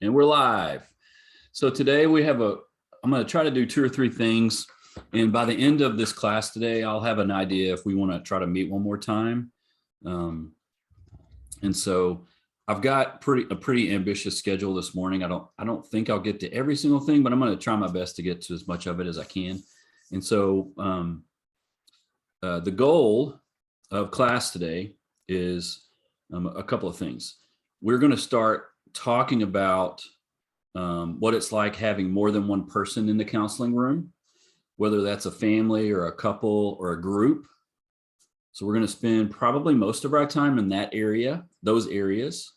And we're live. So today I'm going to try to do 2 or 3 things. And by the end of this class today, I'll have an idea if we want to try to meet one more time. And so I've got a pretty ambitious schedule this morning. I don't think I'll get to every single thing, but I'm going to try my best to get to as much of it as I can. And so the goal of class today is a couple of things. We're going to start talking about what it's like having more than one person in the counseling room, whether that's a family or a couple or a group. So we're going to spend probably most of our time in those areas.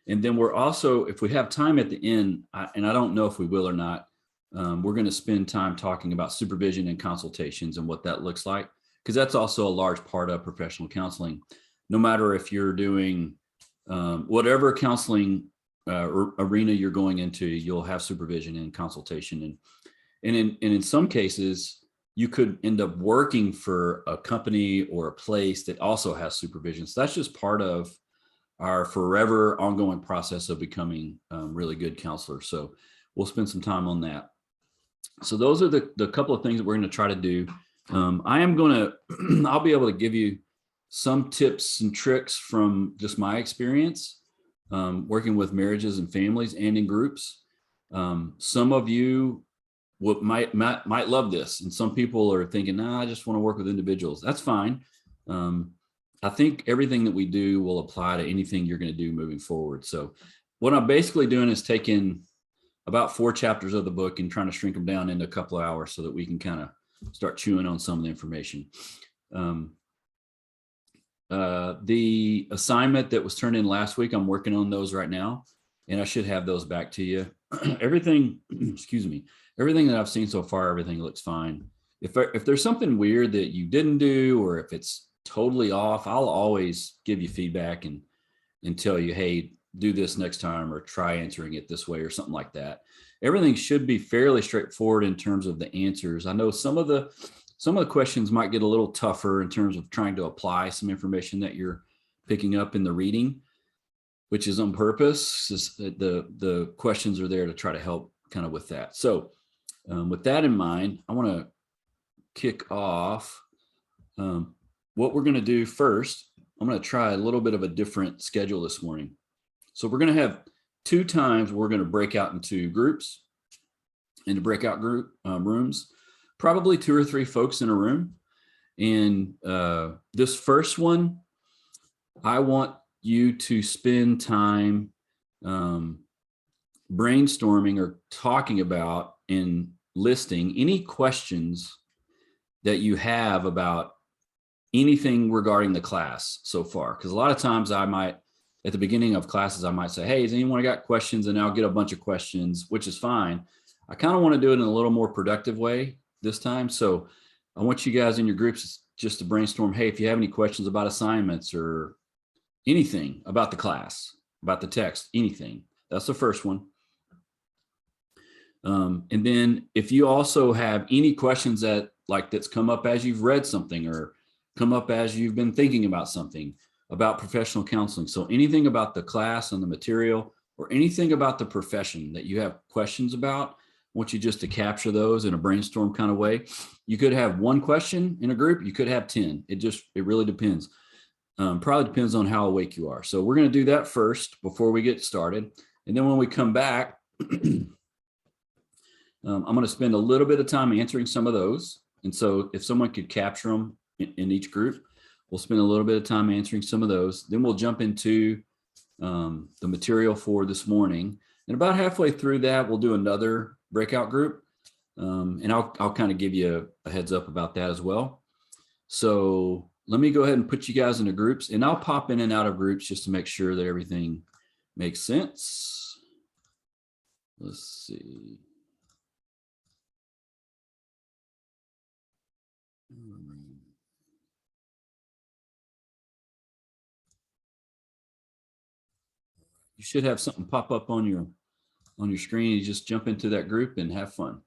And then we're also, if we have time at the end, and I don't know if we will or not, we're going to spend time talking about supervision and consultations and what that looks like, because that's also a large part of professional counseling. No matter if you're doing whatever counseling arena you're going into, you'll have supervision and consultation. And in some cases, you could end up working for a company or a place that also has supervision. So that's just part of our forever ongoing process of becoming really good counselors. So we'll spend some time on that. So those are the couple of things that we're going to try to do. I'll be able to give you some tips and tricks from just my experience working with marriages and families and in groups. Some of you might love this, and some people are thinking, nah, I just want to work with individuals. That's fine. I think everything that we do will apply to anything you're going to do moving forward. So what I'm basically doing is taking about 4 chapters of the book and trying to shrink them down into a couple of hours so that we can kind of start chewing on some of the information. The assignment that was turned in last week, I'm working on those right now, and I should have those back to you. Everything that I've seen so far, everything looks fine. If there's something weird that you didn't do, or if it's totally off, I'll always give you feedback and tell you, hey, do this next time, or try answering it this way, or something like that. Everything should be fairly straightforward in terms of the answers. I know some of the questions might get a little tougher in terms of trying to apply some information that you're picking up in the reading, which is on purpose. The questions are there to try to help kind of with that. So with that in mind, I want to kick off. What we're going to do first, I'm going to try a little bit of a different schedule this morning. So we're going to have 2 times we're going to break out into groups, into breakout group rooms, probably 2 or 3 folks in a room. And this first one, I want you to spend time brainstorming or talking about and listing any questions that you have about anything regarding the class so far. Because a lot of times at the beginning of classes, I might say, hey, has anyone got questions? And I'll get a bunch of questions, which is fine. I kind of want to do it in a little more productive way this time. So I want you guys in your groups just to brainstorm, hey, if you have any questions about assignments or anything about the class, about the text, anything. That's the first one. And then if you also have any questions that's come up as you've read something, or come up as you've been thinking about something about professional counseling. So anything about the class and the material, or anything about the profession that you have questions about, I want you just to capture those in a brainstorm kind of way. You could have 1 question in a group. You could have 10. It really depends. Probably depends on how awake you are. So we're going to do that first before we get started. And then when we come back, I'm going to spend a little bit of time answering some of those. And so if someone could capture them in each group, we'll spend a little bit of time answering some of those. Then we'll jump into the material for this morning. And about halfway through that, we'll do another breakout group. And I'll kind of give you a heads up about that as well. So let me go ahead and put you guys into groups, and I'll pop in and out of groups just to make sure that everything makes sense. Let's see. You should have something pop up on your screen. You just jump into that group and have fun.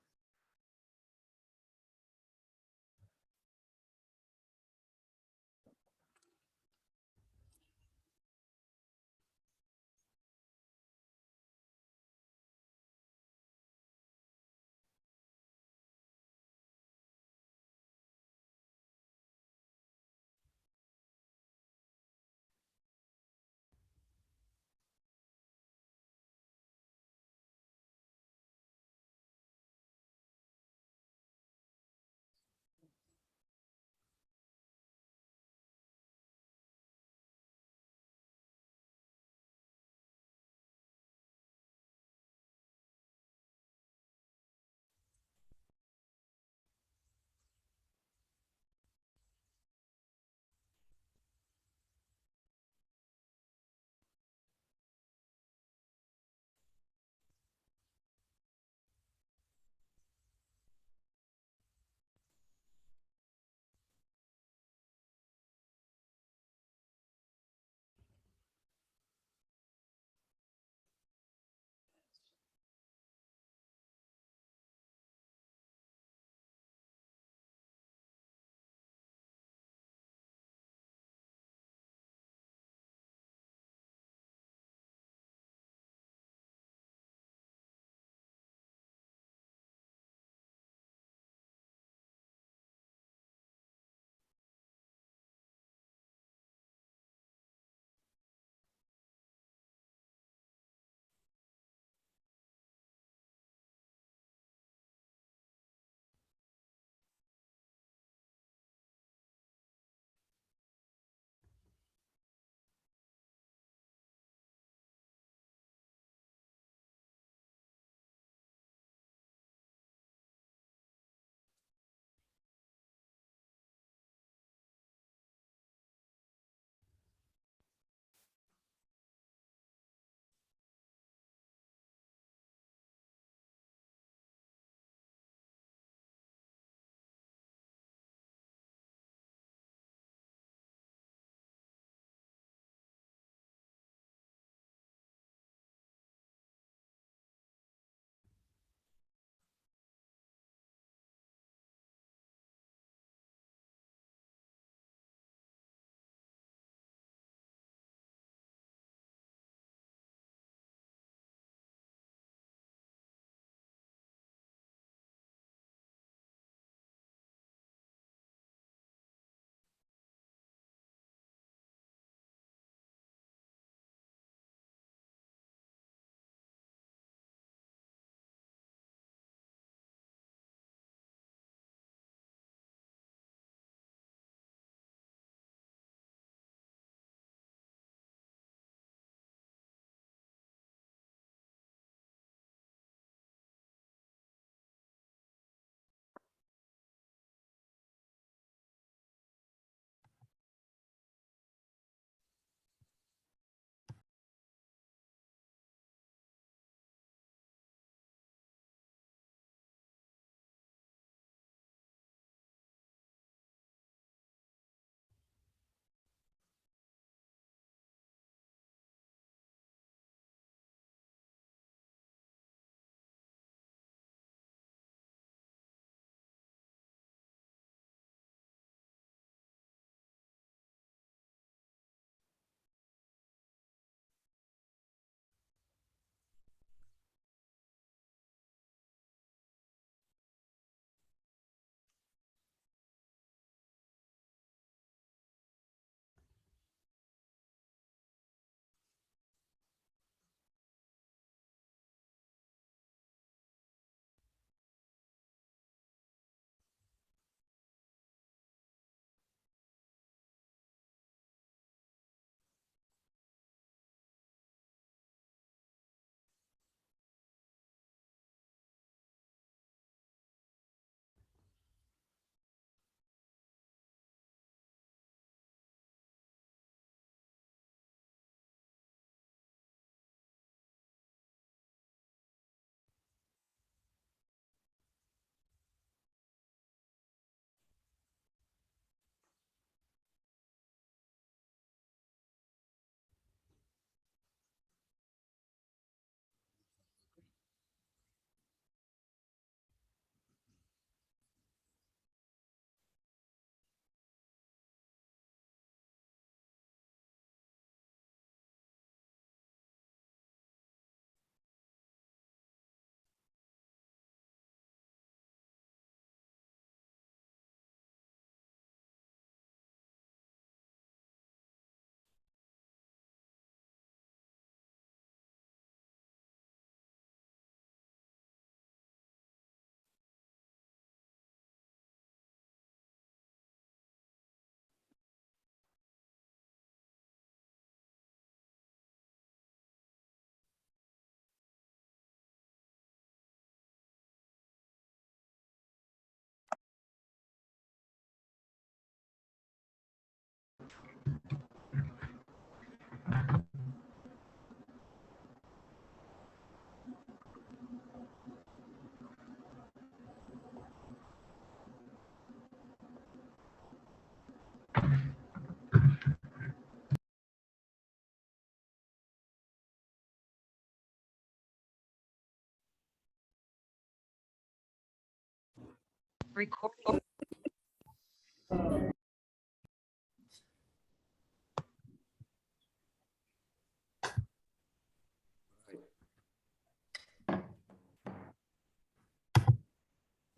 recording.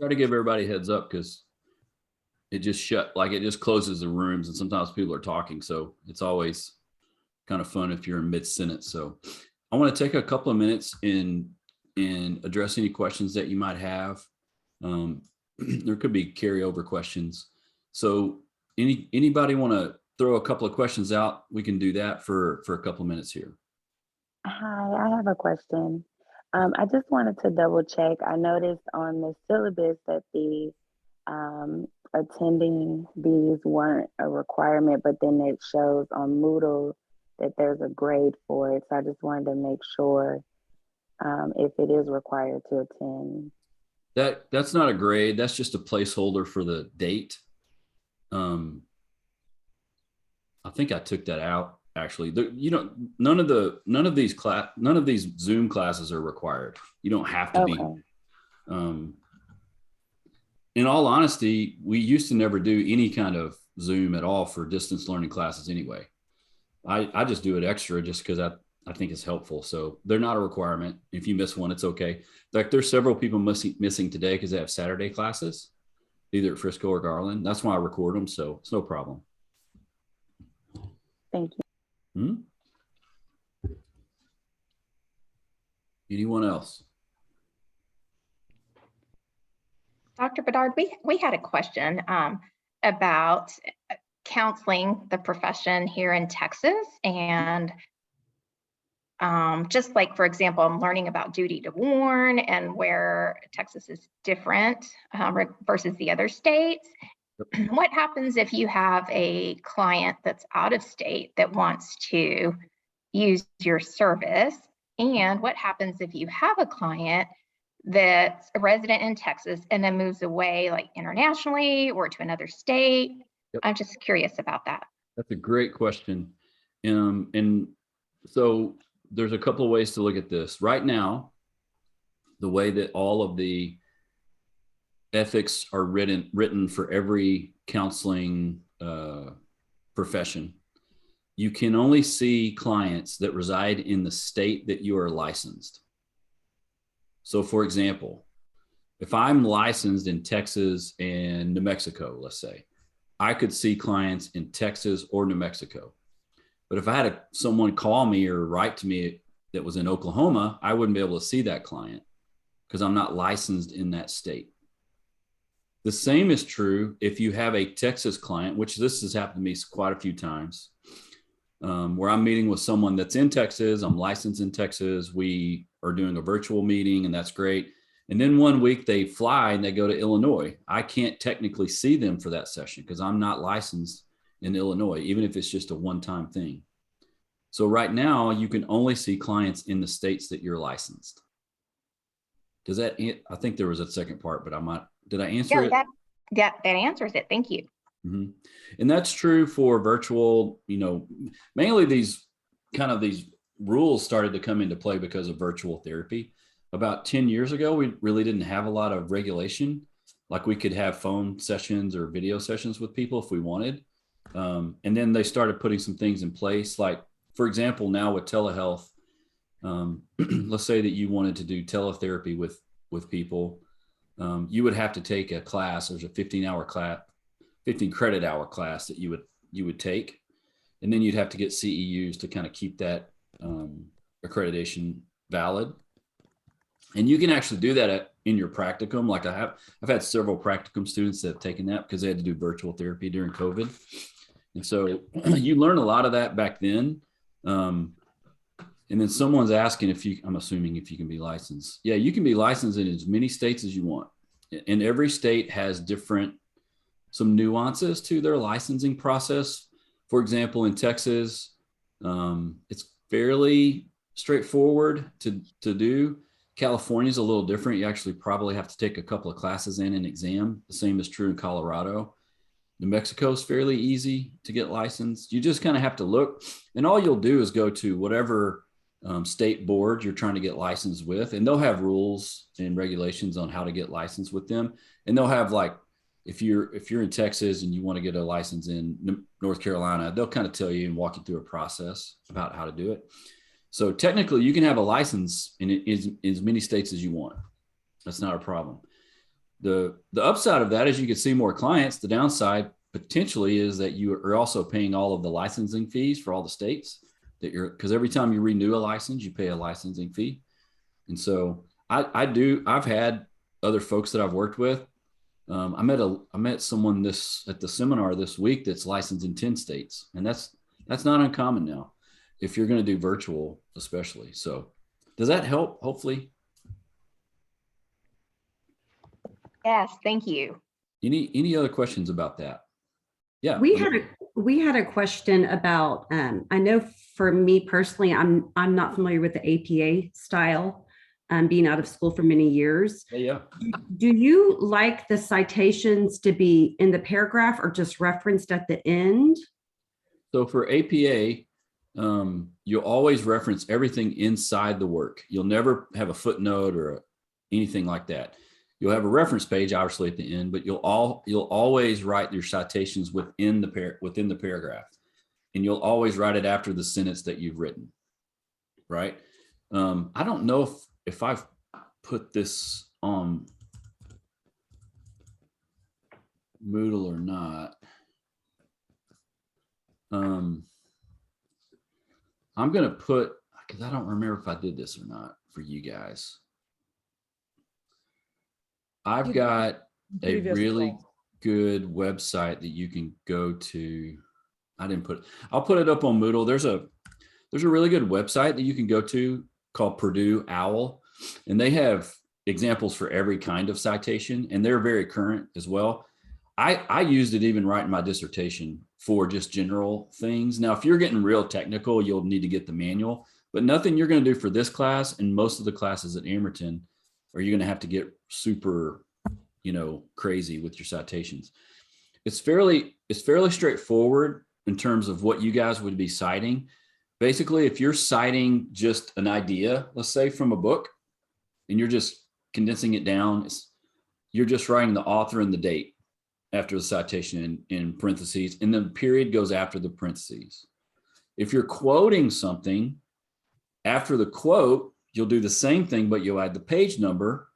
Try to give everybody a heads up because it just closes the rooms and sometimes people are talking. So it's always kind of fun if you're in mid-sentence. So I want to take a couple of minutes and address any questions that you might have. There could be carryover questions. So anybody want to throw a couple of questions out? We can do that for a couple of minutes here. Hi, I have a question. I just wanted to double check. I noticed on the syllabus that the attending these weren't a requirement, but then it shows on Moodle that there's a grade for it. So I just wanted to make sure if it is required to attend. That's not a grade. That's just a placeholder for the date. I think I took that out actually. None of these Zoom classes are required. You don't have to be. In all honesty, we used to never do any kind of Zoom at all for distance learning classes anyway. I just do it extra just because I think it's helpful. So they're not a requirement. If you miss one, it's okay. Like there's several people missing today because they have Saturday classes, either at Frisco or Garland. That's why I record them. So it's no problem. Thank you. Anyone else? Dr. Bedard, we had a question about counseling the profession here in Texas. And just like, for example, I'm learning about duty to warn and where Texas is different versus the other states. What happens if you have a client that's out of state that wants to use your service? And what happens if you have a client that's a resident in Texas and then moves away like internationally or to another state? Yep. I'm just curious about that. That's a great question. And so there's a couple of ways to look at this. Right now, the way that all of the ethics are written for every counseling profession, you can only see clients that reside in the state that you are licensed. So for example, if I'm licensed in Texas and New Mexico, let's say, I could see clients in Texas or New Mexico. But if I had someone call me or write to me that was in Oklahoma, I wouldn't be able to see that client because I'm not licensed in that state. The same is true if you have a Texas client, which this has happened to me quite a few times, where I'm meeting with someone that's in Texas, I'm licensed in Texas, we are doing a virtual meeting and that's great. And then one week they fly and they go to Illinois. I can't technically see them for that session because I'm not licensed in Illinois, even if it's just a one-time thing. So right now you can only see clients in the states that you're licensed. Does that, I think there was a second part, but did I answer it? That answers it. Thank you. Mm-hmm. And that's true for virtual, mainly these rules started to come into play because of virtual therapy. About 10 years ago, we really didn't have a lot of regulation. Like we could have phone sessions or video sessions with people if we wanted. And then they started putting some things in place. Like, for example, now with telehealth, let's say that you wanted to do teletherapy with people. You would have to take a class. There's a 15 credit hour class that you would take. And then you'd have to get CEUs to kind of keep that accreditation valid. And you can actually do that in your practicum. Like I've had several practicum students that have taken that because they had to do virtual therapy during COVID. And so you learn a lot of that back then. And then someone's asking I'm assuming if you can be licensed. Yeah, you can be licensed in as many states as you want. And every state has some nuances to their licensing process. For example, in Texas, it's fairly straightforward to do. California is a little different. You actually probably have to take a couple of classes and an exam. The same is true in Colorado. New Mexico is fairly easy to get licensed. You just kind of have to look, and all you'll do is go to whatever state board you're trying to get licensed with, and they'll have rules and regulations on how to get licensed with them. And they'll have like if you're in Texas and you want to get a license in North Carolina, they'll kind of tell you and walk you through a process about how to do it. So technically, you can have a license in as many states as you want. That's not a problem. The upside of that is you can see more clients. The downside potentially is that you are also paying all of the licensing fees for all the states because every time you renew a license, you pay a licensing fee. And so I've had other folks that I've worked with. I met someone at the seminar this week that's licensed in 10 states, and that's not uncommon now if you're going to do virtual, especially. So does that help? Hopefully. Yes, thank you. Any other questions about that? Yeah. We had a question about, I know for me personally, I'm not familiar with the APA style, being out of school for many years. Yeah. Do you like the citations to be in the paragraph or just referenced at the end? So for APA, you'll always reference everything inside the work. You'll never have a footnote or anything like that. You'll have a reference page, obviously, at the end, but you'll always write your citations within the paragraph, and you'll always write it after the sentence that you've written, right? I don't know if I've put this on Moodle or not. I'm going to put, because I don't remember if I did this or not for you guys. I've got a really good website that you can go to. I'll put it up on Moodle. There's a really good website that you can go to called Purdue OWL, and they have examples for every kind of citation, and they're very current as well. I used it even writing my dissertation for just general things. Now, if you're getting real technical, you'll need to get the manual, but nothing you're going to do for this class and most of the classes at Amerton are you going to have to get super, crazy with your citations. It's fairly straightforward in terms of what you guys would be citing. Basically, if you're citing just an idea, let's say from a book, and you're just condensing it down, you're just writing the author and the date after the citation in parentheses, and then the period goes after the parentheses. If you're quoting something, after the quote, you'll do the same thing, but you'll add the page number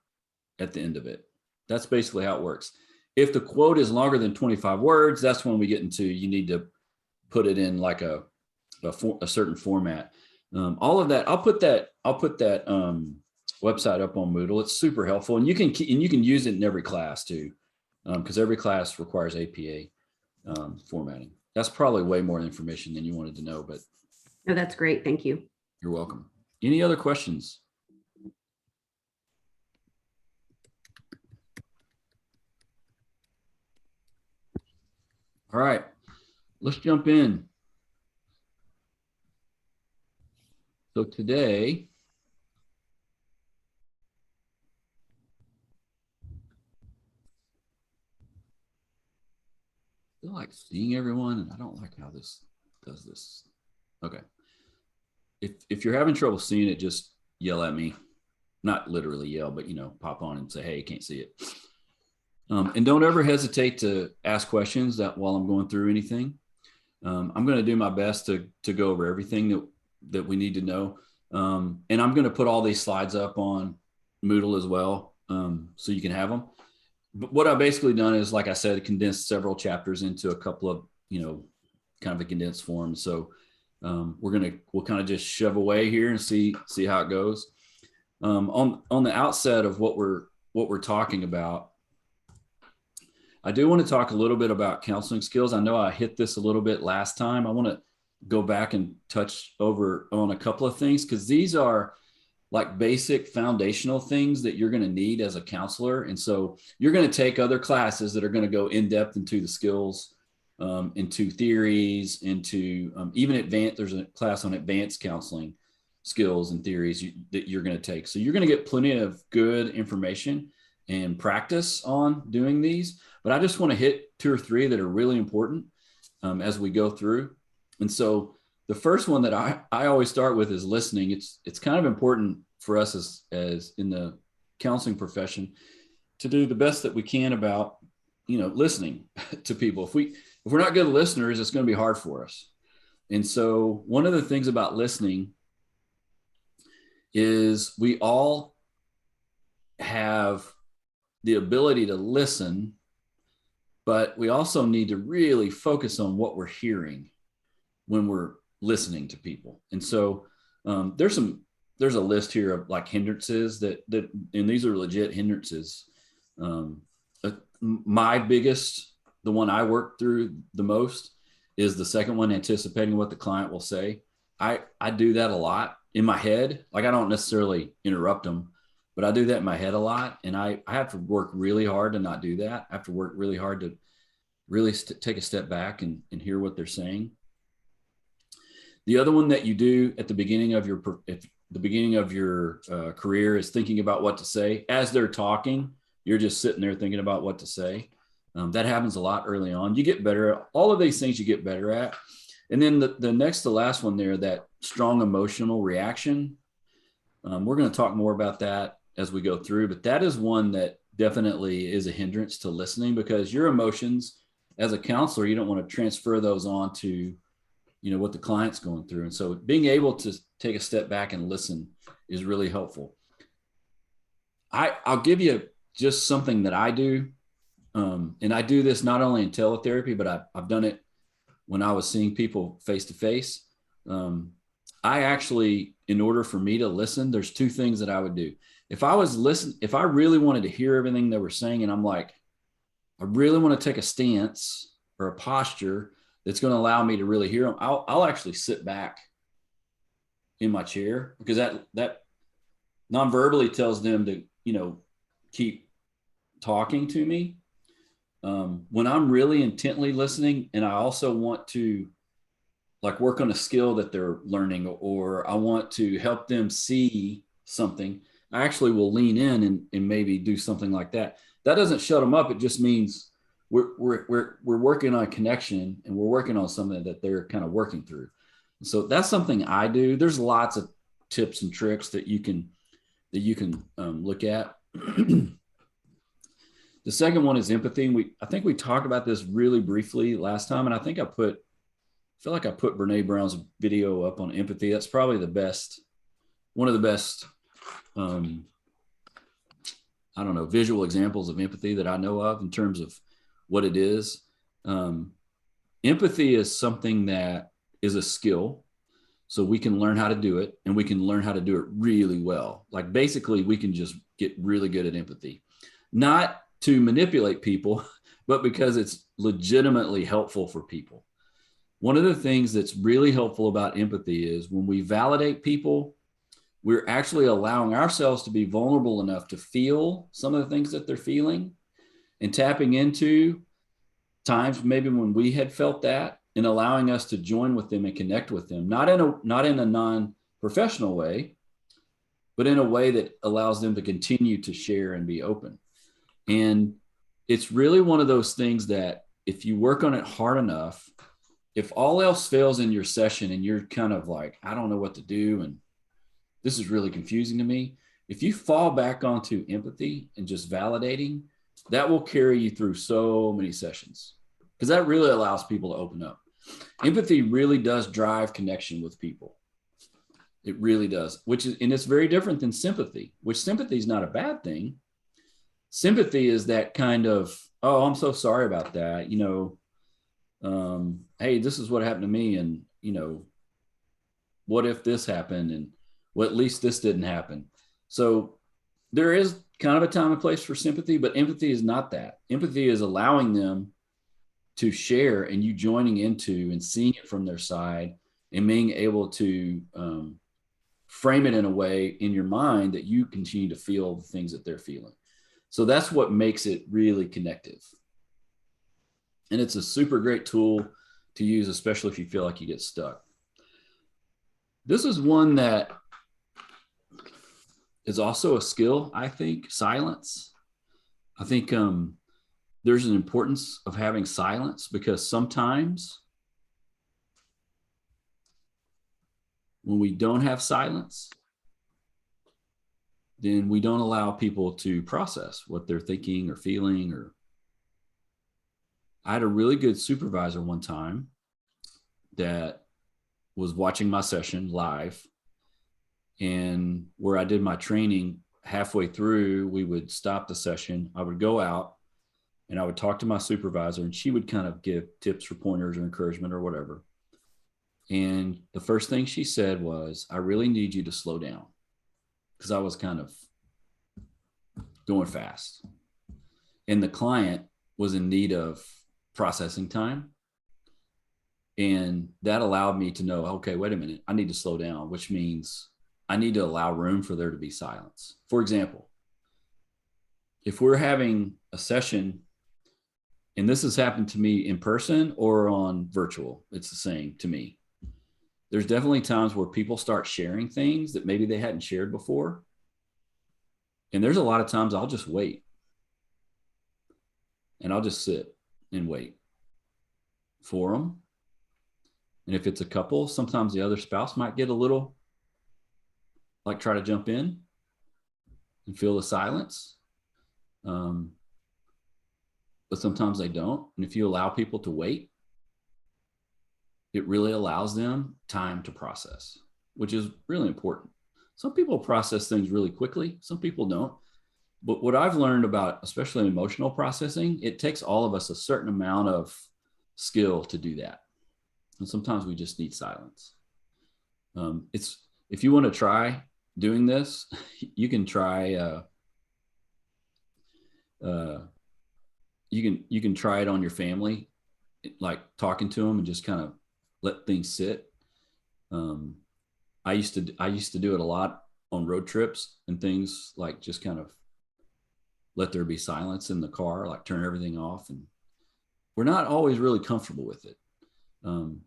at the end of it. That's basically how it works. If the quote is longer than 25 words, that's when we get into, you need to put it in like a certain format. All of that, I'll put that website up on Moodle. It's super helpful, and you can use it in every class too, because every class requires APA formatting. That's probably way more information than you wanted to know, but No, that's great. Thank you. you're welcome. Any other questions? All right, let's jump in. So today, I feel like seeing everyone, and I don't like how this does this. Okay. If you're having trouble seeing it, just yell at me. Not literally yell, but pop on and say, hey, can't see it. And don't ever hesitate to ask questions while I'm going through anything. I'm going to do my best to go over everything that we need to know. And I'm going to put all these slides up on Moodle as well, so you can have them. But what I've basically done is, like I said, condensed several chapters into a couple of, kind of a condensed form. So we'll kind of just shove away here and see how it goes. On the outset of what we're talking about, I do want to talk a little bit about counseling skills. I know I hit this a little bit last time. I want to go back and touch over on a couple of things, because these are like basic foundational things that you're going to need as a counselor. And so you're going to take other classes that are going to go in depth into the skills, into theories, into even advanced. There's a class on advanced counseling skills and theories that you're going to take. So you're going to get plenty of good information and practice on doing these. But I just want to hit 2 or 3 that are really important as we go through. And so the first one that I always start with is listening. It's kind of important for us as in the counseling profession to do the best that we can about listening to people. If we're not good listeners, it's going to be hard for us. And so one of the things about listening is we all have the ability to listen, but we also need to really focus on what we're hearing when we're listening to people. And so there's a list here of like hindrances that and these are legit hindrances. My biggest, the one I work through the most, is the second one, anticipating what the client will say. I do that a lot in my head. Like I don't necessarily interrupt them, but I do that in my head a lot. And I have to work really hard to not do that. I have to work really hard to really take a step back and hear what they're saying. The other one that you do at the beginning of your career is thinking about what to say. As they're talking, you're just sitting there thinking about what to say. That happens a lot early on. You get better at all of these things, you get better at. And then the last one there, that strong emotional reaction. We're going to talk more about that as we go through, but that is one that definitely is a hindrance to listening, because your emotions as a counselor, you don't want to transfer those on to, what the client's going through. And so being able to take a step back and listen is really helpful. I'll give you just something that I do. And I do this not only in teletherapy, but I've done it when I was seeing people face to face. I actually, in order for me to listen, there's two things that I would do. If I really wanted to hear everything they were saying, and I'm like, I really want to take a stance or a posture that's going to allow me to really hear them, I'll actually sit back in my chair, because that non-verbally tells them to, keep talking to me. When I'm really intently listening, and I also want to like work on a skill that they're learning, or I want to help them see something, I actually will lean in and maybe do something like that. That doesn't shut them up. It just means we're working on a connection, and we're working on something that they're kind of working through. So that's something I do. There's lots of tips and tricks that you can look at. The second one is empathy. I think we talked about this really briefly last time, and I think I feel like I put Brene Brown's video up on empathy. That's probably one of the best, visual examples of empathy that I know of in terms of what it is. Empathy is something that is a skill. So we can learn how to do it, and we can learn how to do it really well. Like basically we can just get really good at empathy, not to manipulate people, but because it's legitimately helpful for people. One of the things that's really helpful about empathy is when we validate people, we're actually allowing ourselves to be vulnerable enough to feel some of the things that they're feeling, and tapping into times maybe when we had felt that, and allowing us to join with them and connect with them, not in a non-professional way, but in a way that allows them to continue to share and be open. And it's really one of those things that if you work on it hard enough, if all else fails in your session and you're kind of like, I don't know what to do, and this is really confusing to me, if you fall back onto empathy and just validating, that will carry you through so many sessions, because that really allows people to open up. Empathy really does drive connection with people. It really does, and it's very different than sympathy, which sympathy is not a bad thing. Sympathy is that kind of, oh, I'm so sorry about that. Hey, this is what happened to me. And, what if this happened? And well, at least this didn't happen. So there is kind of a time and place for sympathy, but empathy is not that. Empathy is allowing them to share, and you joining into and seeing it from their side, and being able to frame it in a way in your mind that you continue to feel the things that they're feeling. So that's what makes it really connective. And it's a super great tool to use, especially if you feel like you get stuck. This is one that is also a skill, I think, silence. I think there's an importance of having silence, because sometimes when we don't have silence, then we don't allow people to process what they're thinking or feeling, or I had a really good supervisor one time that was watching my session live, and where I did my training, halfway through, we would stop the session. I would go out and I would talk to my supervisor, and she would kind of give tips or pointers or encouragement or whatever. And the first thing she said was, I really need you to slow down, because I was kind of going fast. And the client was in need of processing time. And that allowed me to know, okay, wait a minute, I need to slow down, which means I need to allow room for there to be silence. For example, if we're having a session, and this has happened to me in person or on virtual, it's the same to me. There's definitely times where people start sharing things that maybe they hadn't shared before. And there's a lot of times I'll just wait. And I'll just sit and wait for them. And if it's a couple, sometimes the other spouse might get a little, like, try to jump in and feel the silence. But sometimes they don't. And if you allow people to wait, it really allows them time to process, which is really important. Some people process things really quickly. Some people don't. But what I've learned about, especially emotional processing, it takes all of us a certain amount of skill to do that. And sometimes we just need silence. If you want to try doing this, you can try. You can try it on your family, like talking to them and just kind of let things sit. I used to do it a lot on road trips and things, like just kind of let there be silence in the car, like turn everything off. And we're not always really comfortable with it. And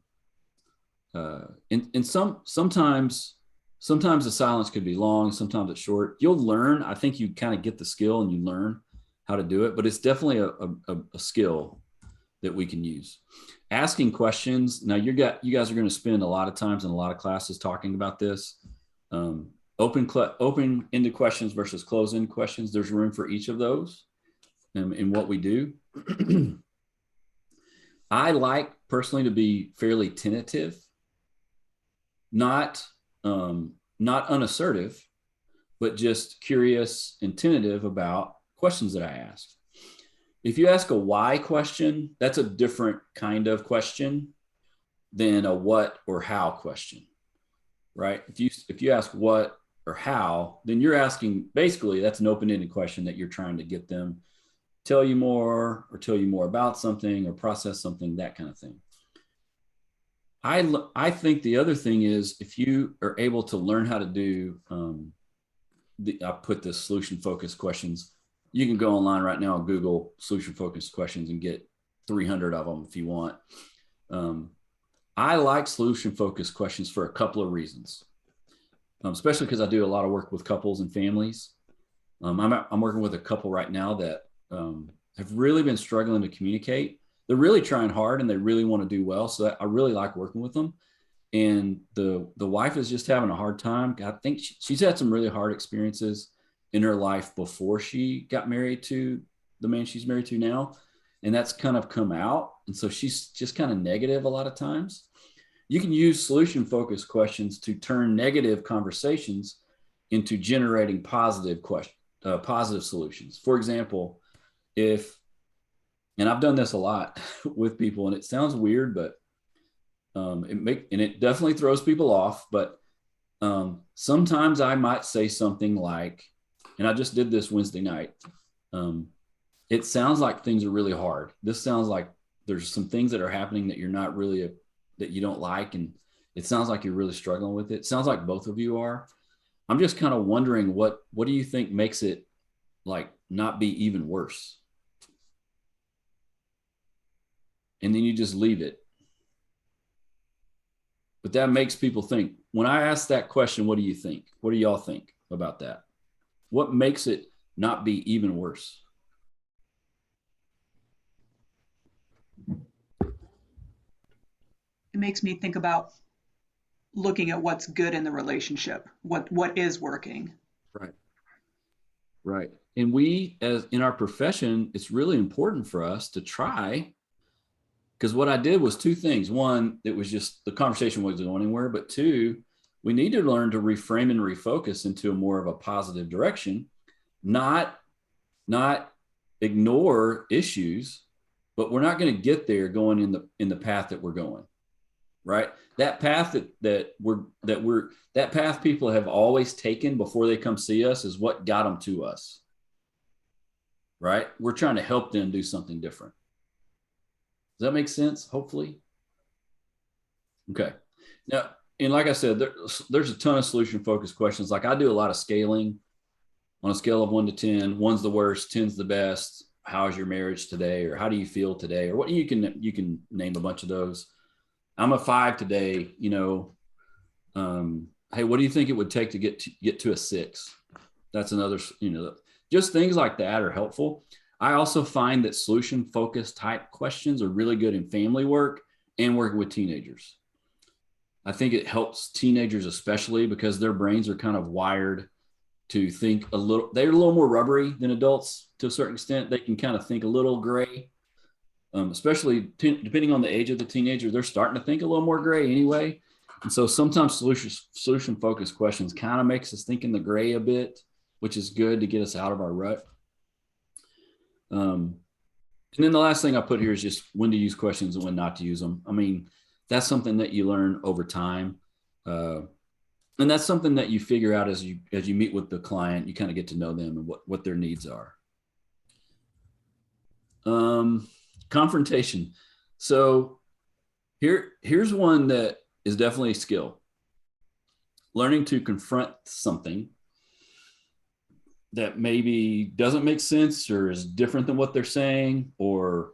sometimes the silence could be long, sometimes it's short. You'll learn. I think you kind of get the skill and you learn how to do it, but it's definitely a skill that we can use. Asking questions. Now you guys are going to spend a lot of times in a lot of classes talking about this. Open-ended questions versus closed-ended questions. There's room for each of those in what we do. I like personally to be fairly tentative, not unassertive, but just curious and tentative about questions that I ask. If you ask a why question, that's a different kind of question than a what or how question, right? If you ask what or how, then you're asking, basically that's an open-ended question that you're trying to get them tell you more or tell you more about something or process something, that kind of thing. I think the other thing is, if you are able to learn how to do, I put this solution focused questions. You can go online right now and Google solution focused questions and get 300 of them if you want. I like solution focused questions for a couple of reasons, especially because I do a lot of work with couples and families. I'm working with a couple right now that have really been struggling to communicate. They're really trying hard and they really want to do well. So I really like working with them. And the wife is just having a hard time. I think she's had some really hard experiences in her life before she got married to the man she's married to now. And that's kind of come out. And so she's just kind of negative a lot of times. You can use solution focused questions to turn negative conversations into generating positive solutions. For example, and I've done this a lot with people, and it sounds weird, but it definitely throws people off. But sometimes I might say something like, and I just did this Wednesday night. It sounds like things are really hard. This sounds like there's some things that are happening that you're not really, that you don't like. And it sounds like you're really struggling with it. It sounds like both of you are. I'm just kind of wondering, what do you think makes it like not be even worse? And then you just leave it. But that makes people think. When I ask that question, what do you think? What do y'all think about that? What makes it not be even worse? It makes me think about looking at what's good in the relationship, what is working. Right. And we, as in our profession, it's really important for us to try Because what I did was two things. One, it was just the conversation wasn't going anywhere. But two, we need to learn to reframe and refocus into a more of a positive direction, not ignore issues, but we're not going to get there going in the path that we're going. Right. That path that path people have always taken before they come see us is what got them to us. Right. We're trying to help them do something different. Does that make sense? Hopefully. Okay. Now, and like I said, there's a ton of solution focused questions. Like I do a lot of scaling on a scale of 1 to 10. 1's the worst, 10's the best. How's your marriage today? Or how do you feel today? Or what you can name a bunch of those. I'm a 5 today, hey, what do you think it would take to get to a 6? That's another, just things like that are helpful. I also find that solution focused type questions are really good in family work and working with teenagers. I think it helps teenagers, especially because their brains are kind of wired to think they're a little more rubbery than adults to a certain extent. They can kind of think a little gray. Especially depending on the age of the teenager, they're starting to think a little more gray anyway. And so sometimes solution focused questions kind of makes us think in the gray a bit, which is good to get us out of our rut. And then the last thing I put here is just when to use questions and when not to use them. I mean, that's something that you learn over time. And that's something that you figure out as you meet with the client. You kind of get to know them and what their needs are. Confrontation. So here's one that is definitely a skill. Learning to confront something that maybe doesn't make sense or is different than what they're saying, or,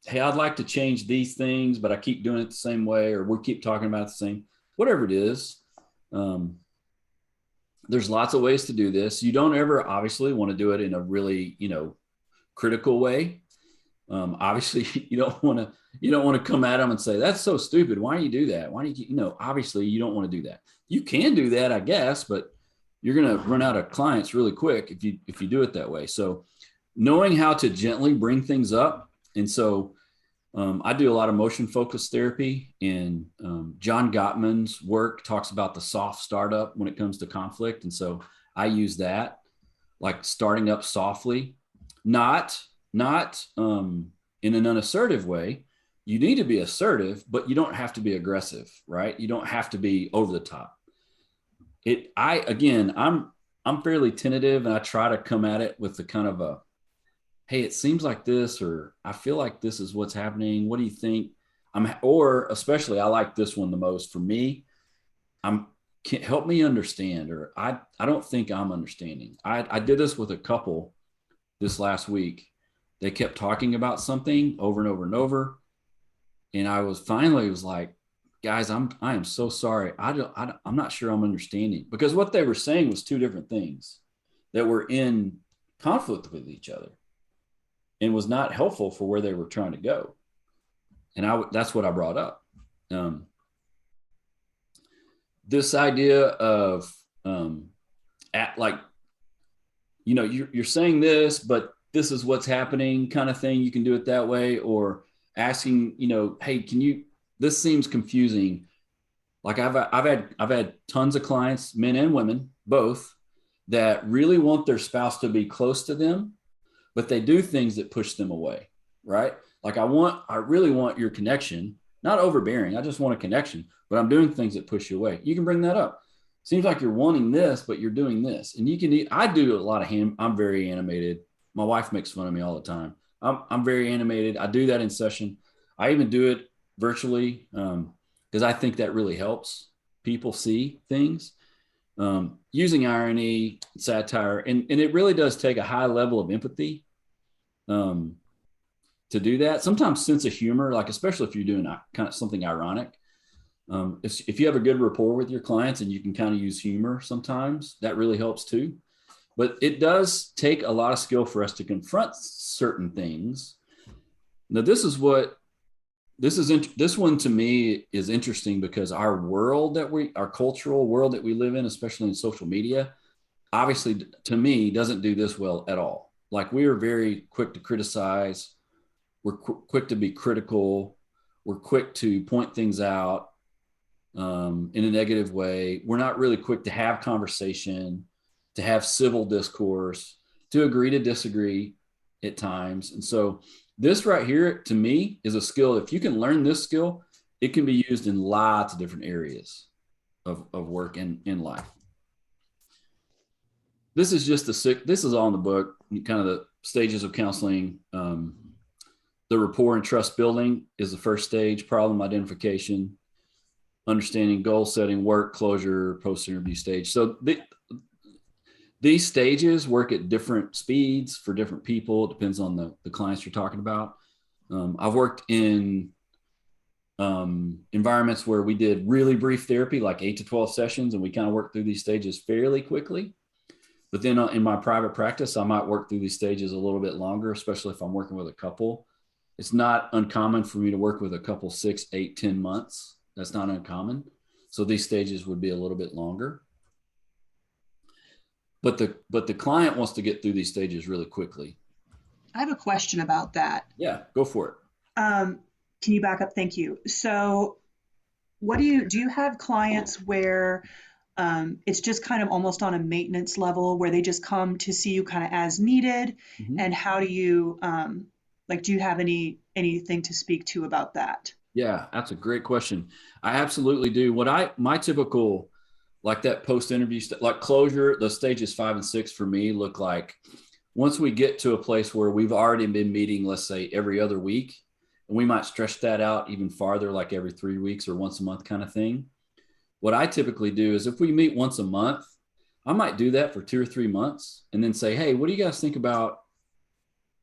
hey, I'd like to change these things, but I keep doing it the same way, or we keep talking about the same, whatever it is. There's lots of ways to do this. You don't ever obviously want to do it in a really, critical way. Obviously you don't want to come at them and say, that's so stupid. Why do you do that? Why do you, obviously you don't want to do that. You can do that, I guess, but you're going to run out of clients really quick if you do it that way. So knowing how to gently bring things up. And so I do a lot of motion focused therapy, and John Gottman's work talks about the soft startup when it comes to conflict. And so I use that, like starting up softly, not in an unassertive way. You need to be assertive, but you don't have to be aggressive, right? You don't have to be over the top. I'm fairly tentative, and I try to come at it with the kind of a, hey, it seems like this, or I feel like this is what's happening. What do you think? Or especially, I like this one the most for me. Can't help me understand, or I don't think I'm understanding. I did this with a couple this last week. They kept talking about something over and over and over. And I was like, guys, I am so sorry. I'm not sure I'm understanding, because what they were saying was two different things that were in conflict with each other and was not helpful for where they were trying to go. And that's what I brought up. This idea of you're saying this, but this is what's happening kind of thing. You can do it that way, or asking, hey, this seems confusing. Like I've had tons of clients, men and women, both, that really want their spouse to be close to them, but they do things that push them away, right? Like I really want your connection, not overbearing. I just want a connection, but I'm doing things that push you away. You can bring that up. Seems like you're wanting this, but you're doing this. And I do a lot of I'm very animated. My wife makes fun of me all the time. I'm very animated. I do that in session. I even do it virtually because I think that really helps people see things. Using irony, satire, and it really does take a high level of empathy to do that. Sometimes sense of humor, like especially if you're doing kind of something ironic. If you have a good rapport with your clients and you can kind of use humor sometimes, that really helps too. But it does take a lot of skill for us to confront certain things. Now, this one to me is interesting because our cultural world that we live in, especially in social media, obviously to me doesn't do this well at all. Like we are very quick to criticize. We're quick to be critical. We're quick to point things out in a negative way. We're not really quick to have conversation, to have civil discourse, to agree to disagree at times. And so this right here, to me, is a skill. If you can learn this skill, it can be used in lots of different areas of work and in life. This is just this is all in the book, kind of the stages of counseling. The rapport and trust building is the first stage, problem identification, understanding, goal setting, work, closure, post-interview stage. So these stages work at different speeds for different people. It depends on the clients you're talking about. I've worked in environments where we did really brief therapy, like 8 to 12 sessions, and we kind of worked through these stages fairly quickly. But then in my private practice, I might work through these stages a little bit longer, especially if I'm working with a couple. It's not uncommon for me to work with a couple 6, 8, 10 months. That's not uncommon. So these stages would be a little bit longer. But the client wants to get through these stages really quickly. I have a question about that. Yeah, go for it. Can you back up? Thank you. So do you have clients where it's just kind of almost on a maintenance level where they just come to see you kind of as needed? Mm-hmm. And how do you, do you have anything to speak to about that? Yeah, that's a great question. I absolutely do. My typical, like that post-interview, like closure, the stages 5 and 6 for me look like once we get to a place where we've already been meeting, let's say every other week, and we might stretch that out even farther, like every 3 weeks or once a month kind of thing. What I typically do is if we meet once a month, I might do that for 2 or 3 months and then say, hey, what do you guys think about,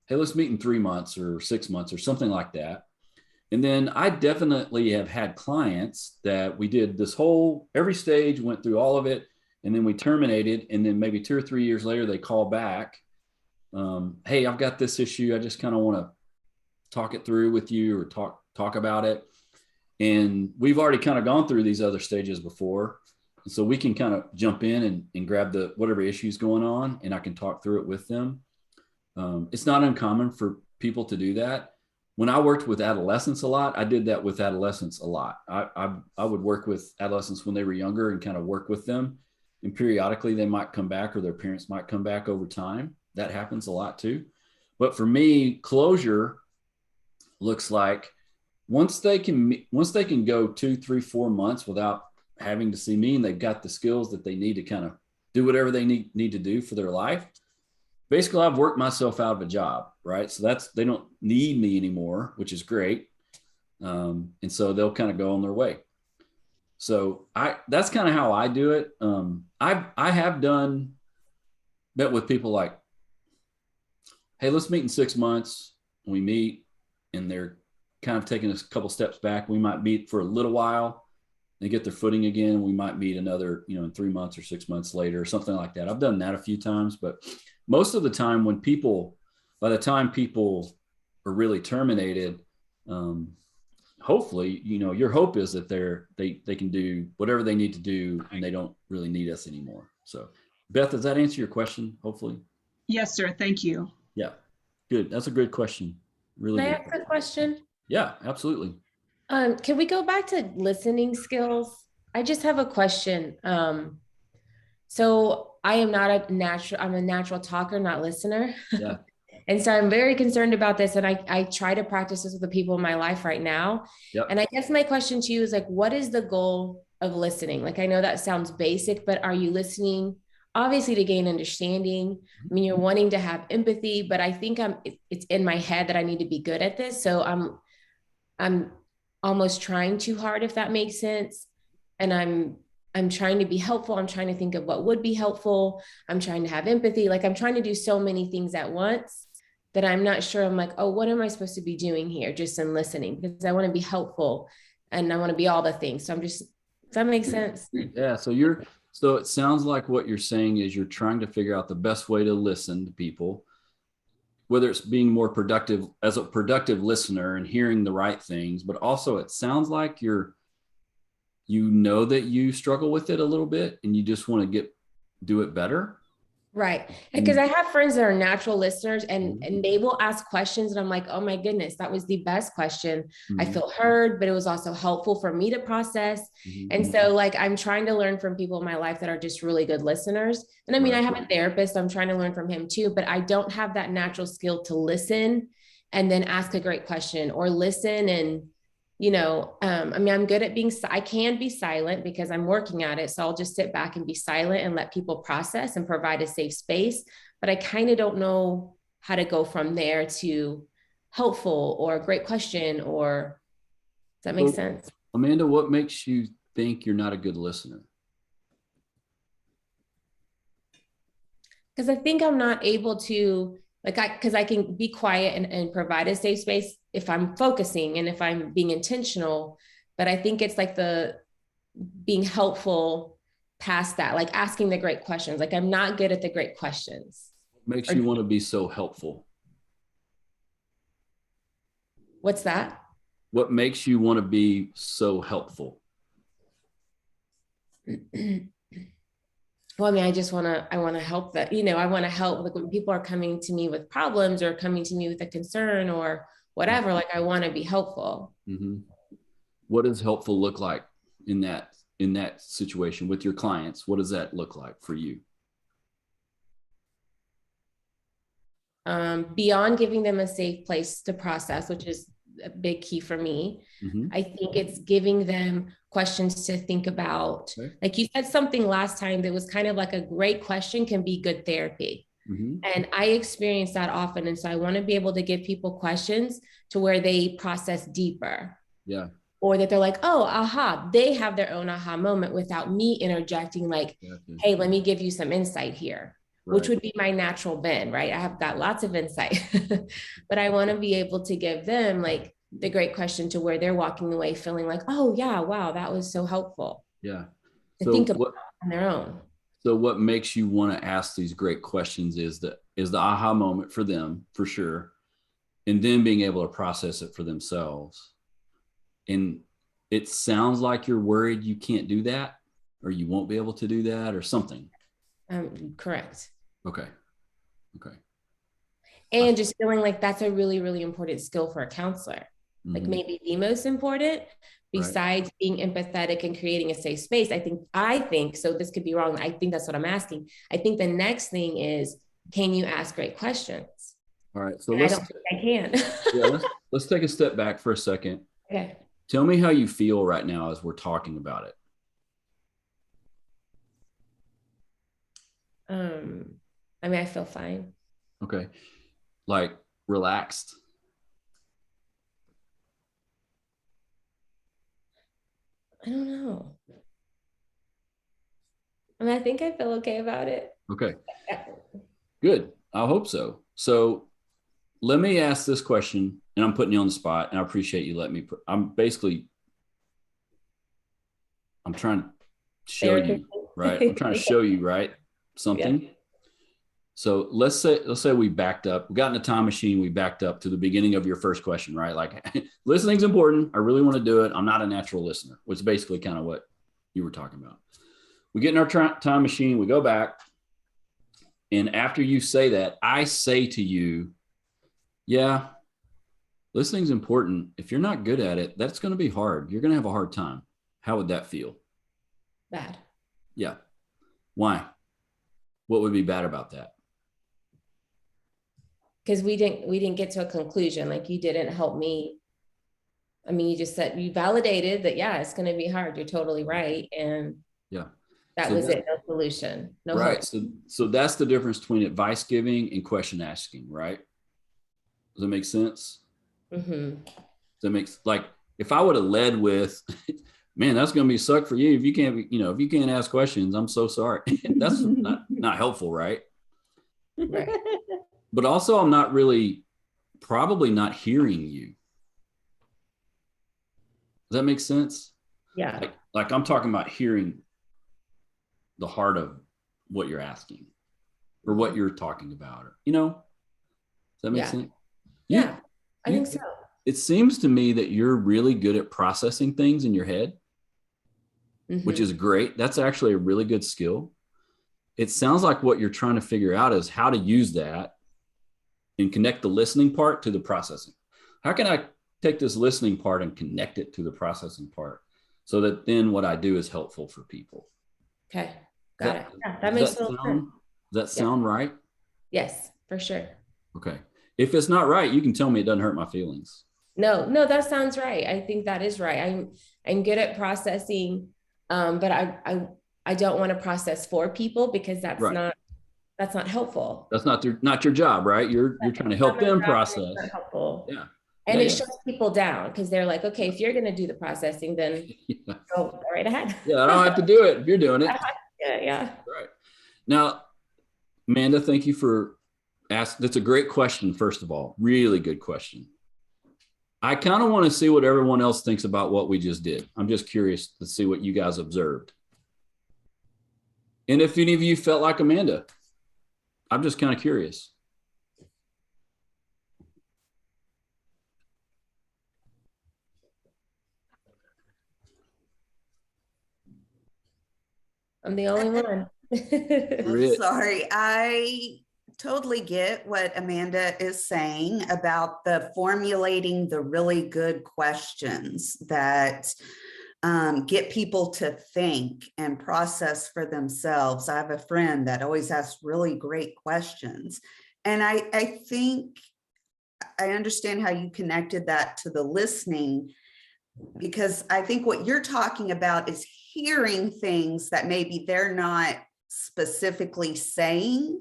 hey, let's meet in 3 months or 6 months or something like that. And then I definitely have had clients that we did every stage, went through all of it, and then we terminated. And then maybe 2 or 3 years later, they call back. Hey, I've got this issue. I just kind of want to talk it through with you or talk about it. And we've already kind of gone through these other stages before. And so we can kind of jump in and grab whatever issues going on, and I can talk through it with them. It's not uncommon for people to do that. When I worked with adolescents a lot, I did that with adolescents a lot. I would work with adolescents when they were younger and kind of work with them. And periodically they might come back or their parents might come back over time. That happens a lot too. But for me, closure looks like once they can go 2, 3, 4 months without having to see me, and they've got the skills that they need to kind of do whatever they need to do for their life. Basically, I've worked myself out of a job, right? So they don't need me anymore, which is great. And so they'll kind of go on their way. So that's kind of how I do it. I have met with people like, hey, let's meet in 6 months. We meet and they're kind of taking a couple steps back. We might meet for a little while. They get their footing again. We might meet another, in 3 months or 6 months later or something like that. I've done that a few times, but most of the time by the time people are really terminated, hopefully, your hope is that they can do whatever they need to do and they don't really need us anymore. So Beth, does that answer your question? Hopefully. Yes, sir. Thank you. Yeah, good. That's a good question. Really Can I good. ask a question? Yeah, absolutely. Can we go back to listening skills? I just have a question. So I am not I'm a natural talker, not listener. Yeah. And so I'm very concerned about this. And I try to practice this with the people in my life right now. Yep. And I guess my question to you is like, what is the goal of listening? Like, I know that sounds basic, but are you listening obviously to gain understanding? I mean, you're wanting to have empathy, but I think it's in my head that I need to be good at this. So I'm almost trying too hard, if that makes sense. And I'm trying to be helpful. I'm trying to think of what would be helpful. I'm trying to have empathy. Like I'm trying to do so many things at once that I'm not sure. I'm like, oh, what am I supposed to be doing here? Just in listening, because I want to be helpful and I want to be all the things. So does that make sense? Yeah. So it sounds like what you're saying is you're trying to figure out the best way to listen to people, whether it's being more productive as a productive listener and hearing the right things, but also it sounds like that you struggle with it a little bit and you just want to do it better. Right. Because I have friends that are natural listeners and Mhm. and they will ask questions and I'm like, "Oh my goodness, that was the best question. I Mhm. feel heard, but it was also helpful for me to process." Mhm. And so like I'm trying to learn from people in my life that are just really good listeners. And I mean, I Right. have a therapist, I'm trying to learn from him too, but I don't have that natural skill to listen and then ask a great question or listen and I mean, I'm good at I can be silent because I'm working at it. So I'll just sit back and be silent and let people process and provide a safe space. But I kind of don't know how to go from there to helpful or great question, or does that make So, sense? Amanda, what makes you think you're not a good listener? Because I think I'm not able to, because I can be quiet and provide a safe space if I'm focusing and if I'm being intentional. But I think it's like the being helpful past that, like asking the great questions. Like I'm not good at the great questions. Makes Or you want to be so helpful? what's that? What makes you want to be so helpful? Well, I mean, I want to help that, I want to help. Like when people are coming to me with problems or coming to me with a concern or whatever, like I want to be helpful. Mm-hmm. What does helpful look like in that situation with your clients? What does that look like for you? Beyond giving them a safe place to process, which is a big key for me. Mm-hmm. I think it's giving them questions to think about. Okay. Like you said something last time that was kind of like a great question can be good therapy. Mm-hmm. And I experience that often. And so I want to be able to give people questions to where they process deeper. Yeah. Or that they're like, oh, aha, they have their own aha moment without me interjecting, like, Gotcha. hey, let me give you some insight here, which Right. would be my natural bend, right? I have got lots of insight, but I want to be able to give them like the great question to where they're walking away feeling like, oh, yeah, wow, that was so helpful Yeah. to So think about what on their own. so what makes you want to ask these great questions is the aha moment for them, for sure, and then being able to process it for themselves. And it sounds like you're worried you can't do that, or you won't be able to do that, or something. Correct. Okay. Okay. And just feeling like that's a really, really important skill for a counselor. Like Mm-hmm. maybe the most important, besides being empathetic and creating a safe space. I think, so this could be wrong. I think that's what I'm asking. I think the next thing is, can you ask great questions? All right. So And I don't think I can. yeah, let's take a step back for a second. Okay. Tell me how you feel right now as we're talking about it. I mean, I feel fine. Okay. Like relaxed. I don't know. I mean, I think I feel okay about it. Okay. Good. I hope so. So let me ask this question, and I'm putting you on the spot, and I appreciate you letting me I'm trying to show you, right? I'm trying to show you, right? Something. Yeah. So let's say we backed up, we got in a time machine, we backed up to the beginning of your first question, right? Like listening's important. I really want to do it. I'm not a natural listener, which is basically kind of what you were talking about. We get in our time machine, we go back. And after you say that, I say to you, yeah, listening's important. If you're not good at it, that's going to be hard. You're going to have a hard time. How would that feel? Bad. Yeah. Why? What would be bad about that? Because we didn't get to a conclusion. Like you didn't help me. I mean, you just said you validated that, yeah, it's going to be hard. You're totally right. And yeah, that was it. No solution. No right. hope. So that's the difference between advice giving and question asking, right? Does that make sense? Mm-hmm. Does that make, like, if I would have led with, man, that's going to be suck for you if you can't, if you can't ask questions, I'm so sorry. That's not helpful, right? Right. But also, I'm not really, probably not hearing you. Does that make sense? Yeah. Like I'm talking about hearing the heart of what you're asking or what you're talking about, or, does that make sense? Yeah, I think so. It seems to me that you're really good at processing things in your head, which is great. That's actually a really good skill. it sounds like what you're trying to figure out is how to use that and connect the listening part to the processing. How can I take this listening part and connect it to the processing part so that then what I do is helpful for people? Okay. Got it. Yeah, that Does makes that total sound, sense. does that sound right? Yes, for sure. Okay. If it's not right, you can tell me. It doesn't hurt my feelings. No, that sounds right. I think that is right. I'm good at processing, but I don't want to process for people because that's Right. not helpful. That's not your job, right? You're trying to help them process. Not helpful. Yeah. And Yeah, it yeah. shuts people down because they're like, okay, if you're going to do the processing, then Yeah. go right ahead. Yeah, I don't have to do it if you're doing it. Yeah. Right. Now, Amanda, thank you for asking. That's a great question, first of all. Really good question. I kind of want to see what everyone else thinks about what we just did. I'm just curious to see what you guys observed. And if any of you felt like Amanda, I'm just kind of curious. I'm the only one. Rich. Sorry, I totally get what Amanda is saying about the formulating the really good questions that get people to think and process for themselves. I have a friend that always asks really great questions. And I think I understand how you connected that to the listening, because I think what you're talking about is hearing things that maybe they're not specifically saying,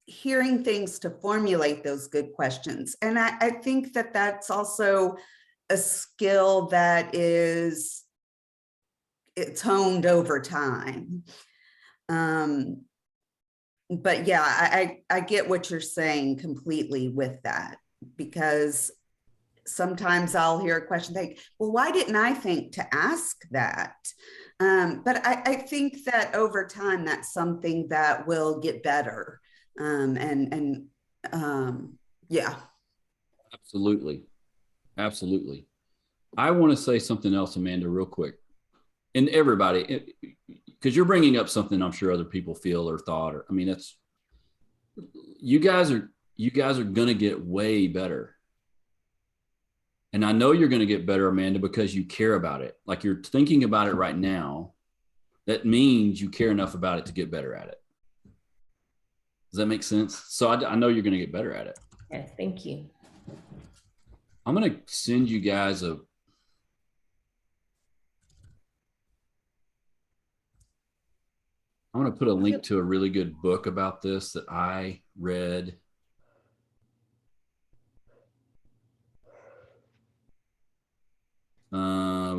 hearing things to formulate those good questions. And I think that that's also a skill that is it's honed over time. But yeah, I get what you're saying completely with that, because sometimes I'll hear a question like, well, why didn't I think to ask that? But I think that over time, that's something that will get better. Yeah. Absolutely. Absolutely. I want to say something else, Amanda, real quick. And everybody, because you're bringing up something I'm sure other people feel or thought, or, I mean, it's, you guys are going to get way better. And I know you're going to get better, Amanda, because you care about it. Like you're thinking about it right now. That means you care enough about it to get better at it. Does that make sense? So I know you're going to get better at it. Yes, thank you. I'm going to send you guys I'm going to put a link to a really good book about this that I read.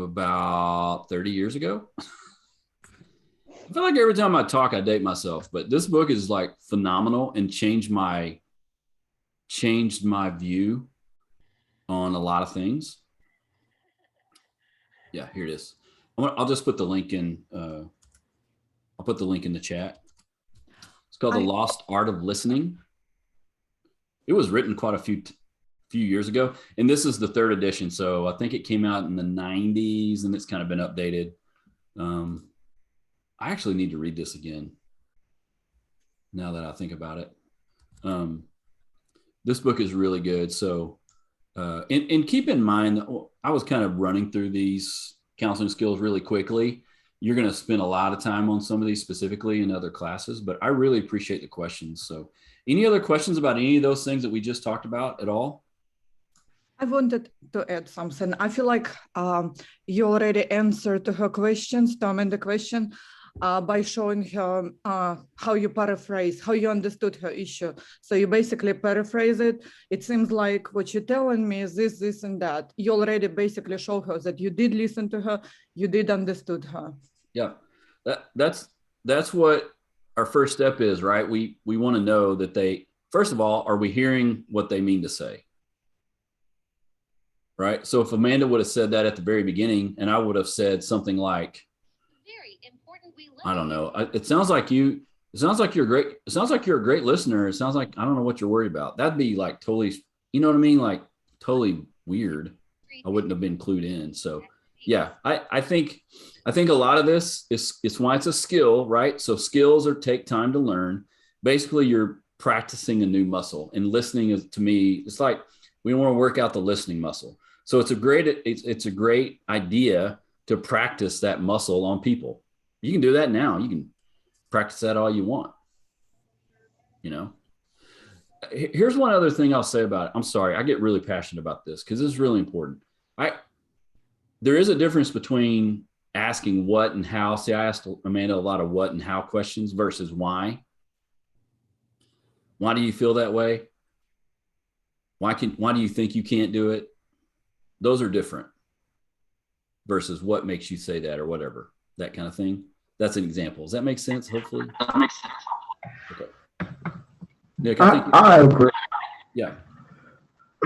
About 30 years ago. I feel like every time I talk, I date myself, but this book is like phenomenal and changed my view on a lot of things. Yeah, here it is. I'll just put the link in. I'll put the link in the chat. It's called The Lost Art of Listening. It was written quite a few years ago, and this is the third edition. So I think it came out in the 90s, and it's kind of been updated. I actually need to read this again now that I think about it. This book is really good. So, and keep in mind, I was kind of running through these counseling skills really quickly. You're going to spend a lot of time on some of these specifically in other classes, but I really appreciate the questions. So any other questions about any of those things that we just talked about at all? I wanted to add something. I feel like you already answered her questions, Tom, and the question by showing her how you paraphrase, how you understood her issue. So you basically paraphrase it. It seems like what you're telling me is this, this, and that. You already basically show her that you did listen to her, you did understood her. Yeah, that's what our first step is, right? We want to know that they, first of all, are we hearing what they mean to say? Right. So if Amanda would have said that at the very beginning, and I would have said something like, very important, I don't know. It sounds like you're great. It sounds like you're a great listener. It sounds like, I don't know what you're worried about. That'd be like totally, you know what I mean? Like totally weird. I wouldn't have been clued in. So Yeah, I think a lot of this is why it's a skill, right? So skills take time to learn. Basically, you're practicing a new muscle, and listening is, to me, it's like we want to work out the listening muscle. So it's a great idea to practice that muscle on people. You can do that now. You can practice that all you want. You know. Here's one other thing I'll say about it. I'm sorry, I get really passionate about this because this is really important. There is a difference between asking what and how. See, I asked Amanda a lot of what and how questions versus why. Why do you feel that way? Why do you think you can't do it? Those are different versus what makes you say that or whatever, that kind of thing. That's an example. Does that make sense? Hopefully. That makes sense. Okay. Nick, I agree. Yeah.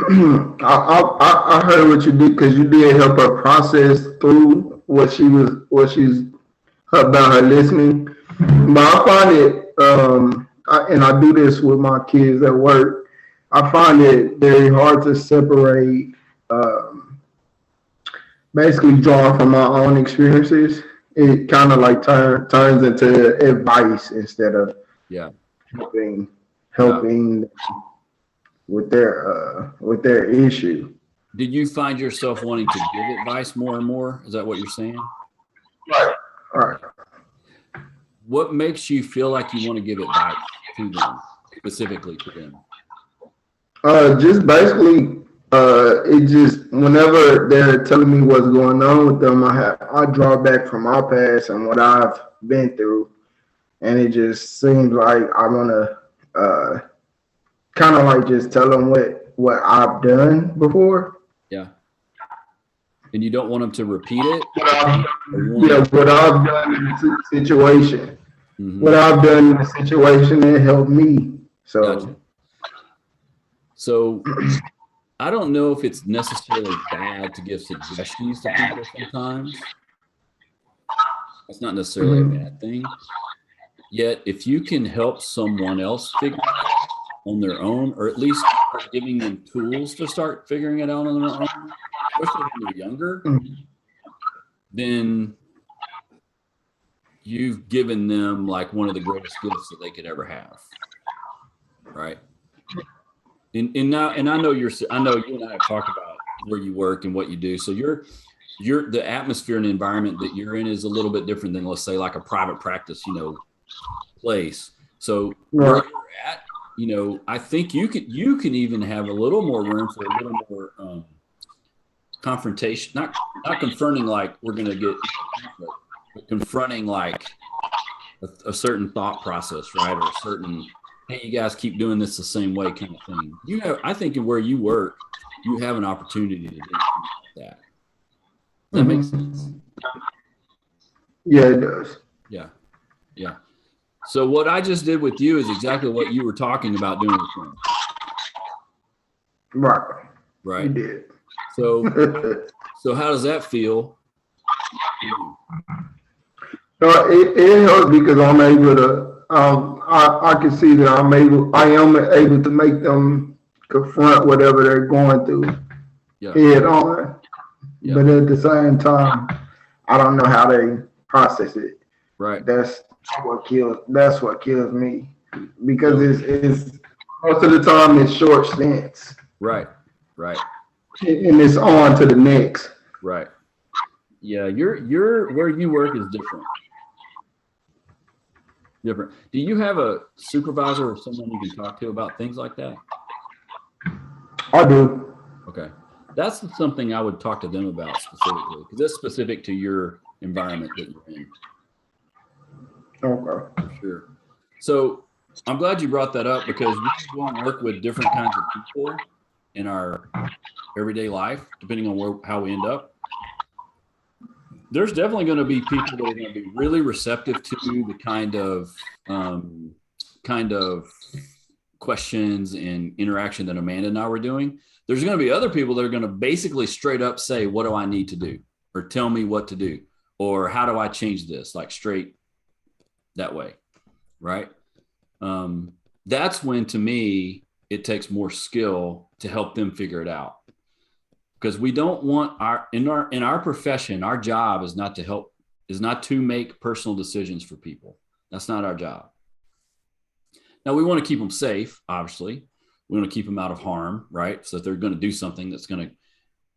I heard what you did because you did help her process through what she's about her listening. But I find it, and I do this with my kids at work. I find it very hard to separate, basically drawing from my own experiences. It kind of like turns into advice instead of helping with their issue. Did you find yourself wanting to give advice more and more? Is that what you're saying? Right. All right. What makes you feel like you want to give advice to them, specifically to them? Just basically, it just whenever they're telling me what's going on with them, I draw back from my past and what I've been through, and it just seems like I want to kind of like just tell them what I've done before. Yeah. And you don't want them to repeat it? What I've done in the situation. Mm-hmm. What I've done in the situation that helped me. So. Gotcha. So I don't know if it's necessarily bad to give suggestions to people sometimes. That's not necessarily a bad thing. Yet if you can help someone else figure it out on their own, or at least giving them tools to start figuring it out on their own, especially when they're younger, then you've given them like one of the greatest gifts that they could ever have. Right. And I know I know you and I have talked about where you work and what you do. So the atmosphere and environment that you're in is a little bit different than, let's say, like a private practice, place. So where you're at, I think you can even have a little more room for a little more confrontation, not confronting like we're going to get, but confronting like a certain thought process, right? Or a certain, hey, you guys keep doing this the same way kind of thing. I think in where you work, you have an opportunity to do that. Does that make sense? Yeah, it does. Yeah. Yeah. So what I just did with you is exactly what you were talking about doing with him. Right. Right. You did. So how does that feel? It helps because I'm able to. I can see that I am able to make them confront whatever they're going through head on. Yeah. But at the same time, I don't know how they process it. Right. That's what kills me because it's most of the time it's short stints. Right. Right. And it's on to the next. Right. Yeah. Your where you work is different. Do you have a supervisor or someone you can talk to about things like that? I do. Okay. That's something I would talk to them about specifically, because that's specific to your environment that you're in. Okay. For sure. So I'm glad you brought that up, because we go and work with different kinds of people in our everyday life, depending on how we end up. There's definitely going to be people that are going to be really receptive to the kind of questions and interaction that Amanda and I were doing. There's going to be other people that are going to basically straight up say, what do I need to do? Or tell me what to do? Or how do I change this? Like straight that way. Right. That's when, to me, it takes more skill to help them figure it out. because we don't want in our profession, our job is not to make personal decisions for people. That's not our job. Now we want to keep them safe, obviously. We want to keep them out of harm, right? So if they're going to do something that's going to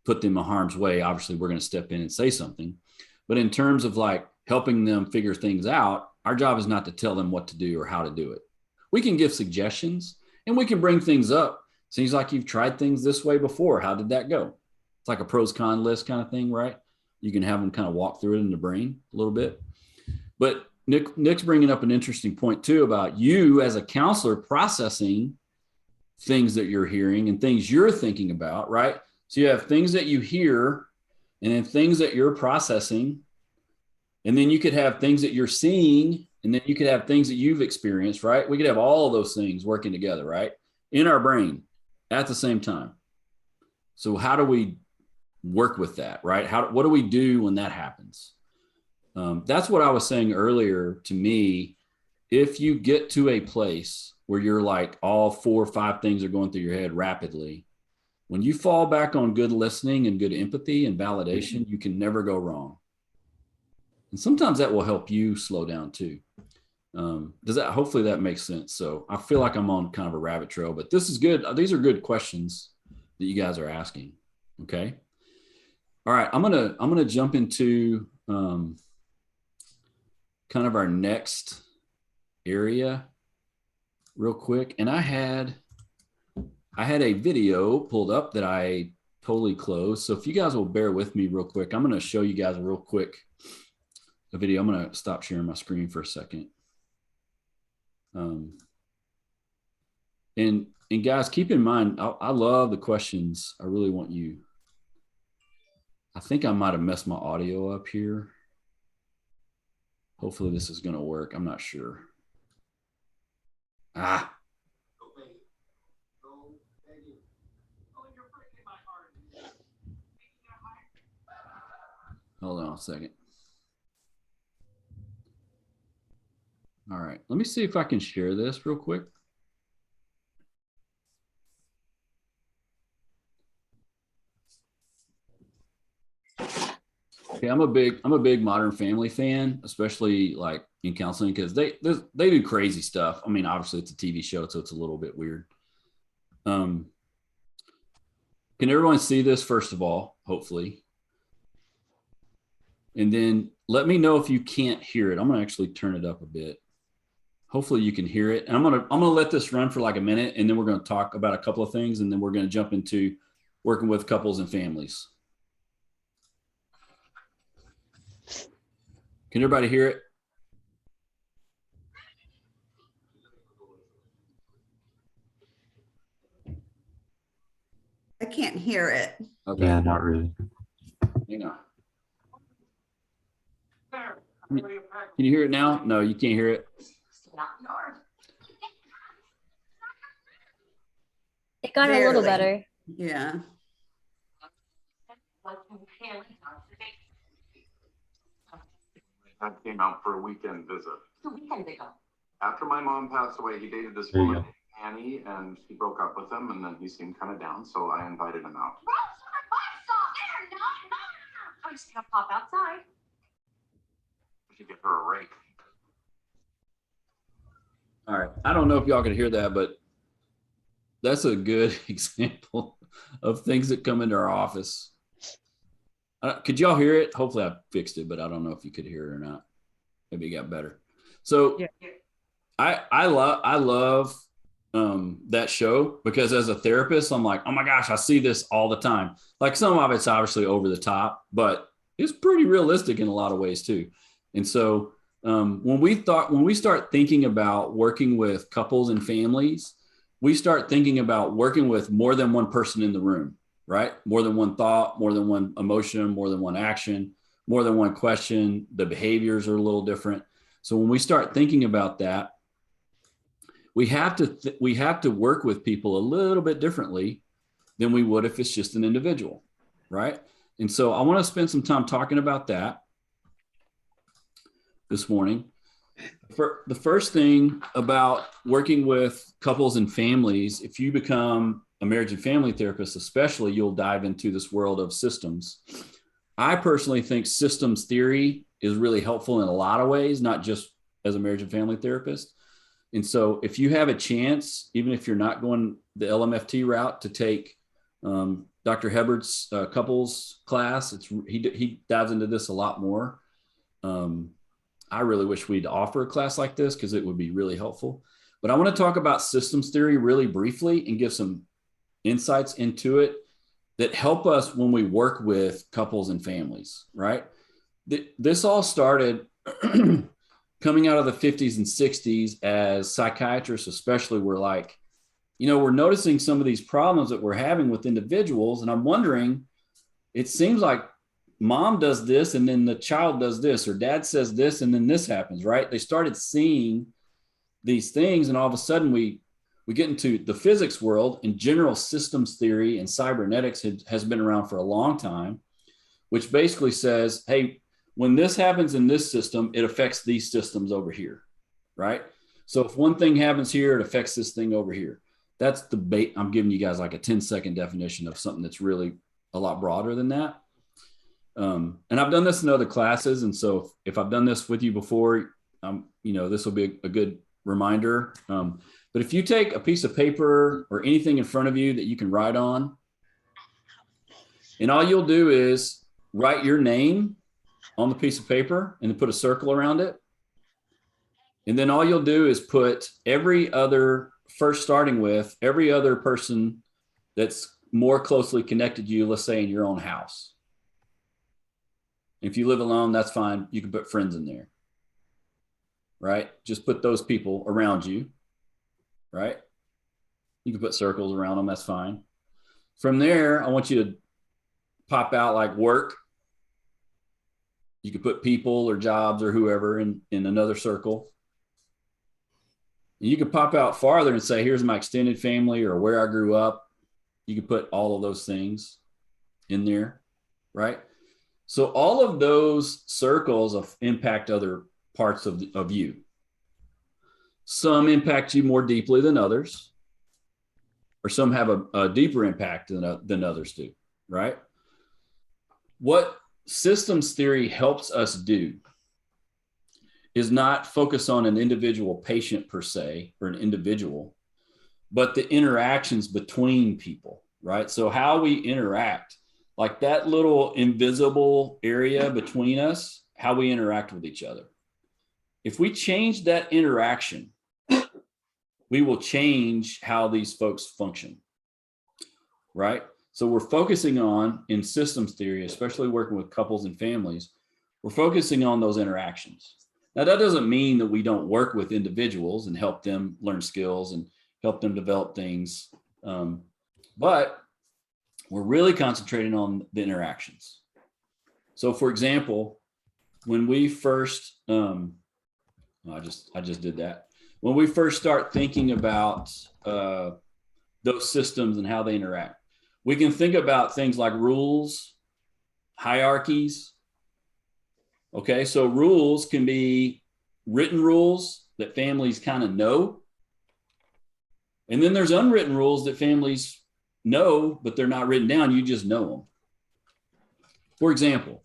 put them in harm's way, obviously we're going to step in and say something. But in terms of like helping them figure things out, our job is not to tell them what to do or how to do it. We can give suggestions and we can bring things up. Seems like you've tried things this way before. How did that go? It's like a pros con list kind of thing, right? You can have them kind of walk through it in the brain a little bit. But Nick's bringing up an interesting point too about you as a counselor processing things that you're hearing and things you're thinking about, right? So you have things that you hear and then things that you're processing. And then you could have things that you're seeing, and then you could have things that you've experienced, right? We could have all of those things working together, right? In our brain at the same time. So how do we work with that, right? What do we do when that happens? That's what I was saying earlier. To me, if you get to a place where you're like all 4 or 5 things are going through your head rapidly, when you fall back on good listening and good empathy and validation, you can never go wrong. And sometimes that will help you slow down too. Hopefully that makes sense. So I feel like I'm on kind of a rabbit trail, but this is good. These are good questions that you guys are asking. Okay. All right. I'm going to jump into kind of our next area real quick. And I had a video pulled up that I totally closed. So if you guys will bear with me real quick, I'm going to show you guys a real quick video. I'm going to stop sharing my screen for a second. And guys, keep in mind, I love the questions. I really want you. I think I might have messed my audio up here. Hopefully this is going to work. I'm not sure. Hold on a second. All right, let me see if I can share this real quick. Okay, I'm a big Modern Family fan, especially like in counseling, because they do crazy stuff. I mean, obviously it's a TV show, so it's a little bit weird. Can everyone see this first of all, hopefully? And then let me know if you can't hear it. I'm gonna actually turn it up a bit. Hopefully you can hear it. And I'm gonna let this run for like a minute, and then we're gonna talk about a couple of things, and then we're gonna jump into working with couples and families. Can everybody hear it? I can't hear it. Okay. Yeah, not really. Hang on. Can you hear it now? No, you can't hear it. It got a little better. Yeah. I came out for a weekend visit. 2 weekends ago. After my mom passed away, he dated this There you woman, go. Annie, and she broke up with him, and then he seemed kind of down, so I invited him out. I'm just gonna pop outside. We should give her a rake. All right. I don't know if y'all can hear that, but that's a good example of things that come into our office. Could y'all hear it? Hopefully I fixed it, but I don't know if you could hear it or not. Maybe it got better. So yeah. I love that show, because as a therapist, I'm like, oh my gosh, I see this all the time. Like some of it's obviously over the top, but it's pretty realistic in a lot of ways too. And so when we start thinking about working with couples and families, we start thinking about working with more than one person in the room, right? More than one thought, more than one emotion, more than one action, more than one question. The behaviors are a little different. So when we start thinking about that, we have to work with people a little bit differently than we would if it's just an individual, right? And so I want to spend some time talking about that this morning. The first thing about working with couples and families, if you become a marriage and family therapist, especially, you'll dive into this world of systems. I personally think systems theory is really helpful in a lot of ways, not just as a marriage and family therapist. And so if you have a chance, even if you're not going the LMFT route, to take Dr. Hubbard's couples class, he dives into this a lot more. I really wish we'd offer a class like this because it would be really helpful. But I want to talk about systems theory really briefly and give some insights into it that help us when we work with couples and families, right? This all started coming out of the 50s and 60s as psychiatrists, especially, were like, we're noticing some of these problems that we're having with individuals. And I'm wondering, it seems like mom does this and then the child does this, or dad says this and then this happens, right? They started seeing these things, and all of a sudden we get into the physics world, and general systems theory and cybernetics has been around for a long time, which basically says, hey, when this happens in this system, it affects these systems over here, right? So if one thing happens here, it affects this thing over here. That's the bait. I'm giving you guys like a 10-second definition of something that's really a lot broader than that. And I've done this in other classes. And so if I've done this with you before, this will be a good reminder. But if you take a piece of paper or anything in front of you that you can write on, and all you'll do is write your name on the piece of paper and then put a circle around it. And then all you'll do is put every other person that's more closely connected to you, let's say in your own house. If you live alone, that's fine. You can put friends in there, right? Just put those people around you, right? You can put circles around them, that's fine. From there, I want you to pop out like work. You could put people or jobs or whoever in another circle. And you could pop out farther and say, here's my extended family or where I grew up. You could put all of those things in there, right? So all of those circles impact other parts of you. Some impact you more deeply than others, or some have a deeper impact than others do, right? What systems theory helps us do is not focus on an individual patient per se, or an individual, but the interactions between people, right? So how we interact, like that little invisible area between us, how we interact with each other. If we change that interaction, we will change how these folks function, right? So we're focusing on, in systems theory, especially working with couples and families, we're focusing on those interactions. Now, that doesn't mean that we don't work with individuals and help them learn skills and help them develop things. But we're really concentrating on the interactions. So for example, when we first, I just did that. When we first start thinking about those systems and how they interact, we can think about things like rules, hierarchies. Okay, so rules can be written rules that families kind of know. And then there's unwritten rules that families know, but they're not written down. You just know them. For example,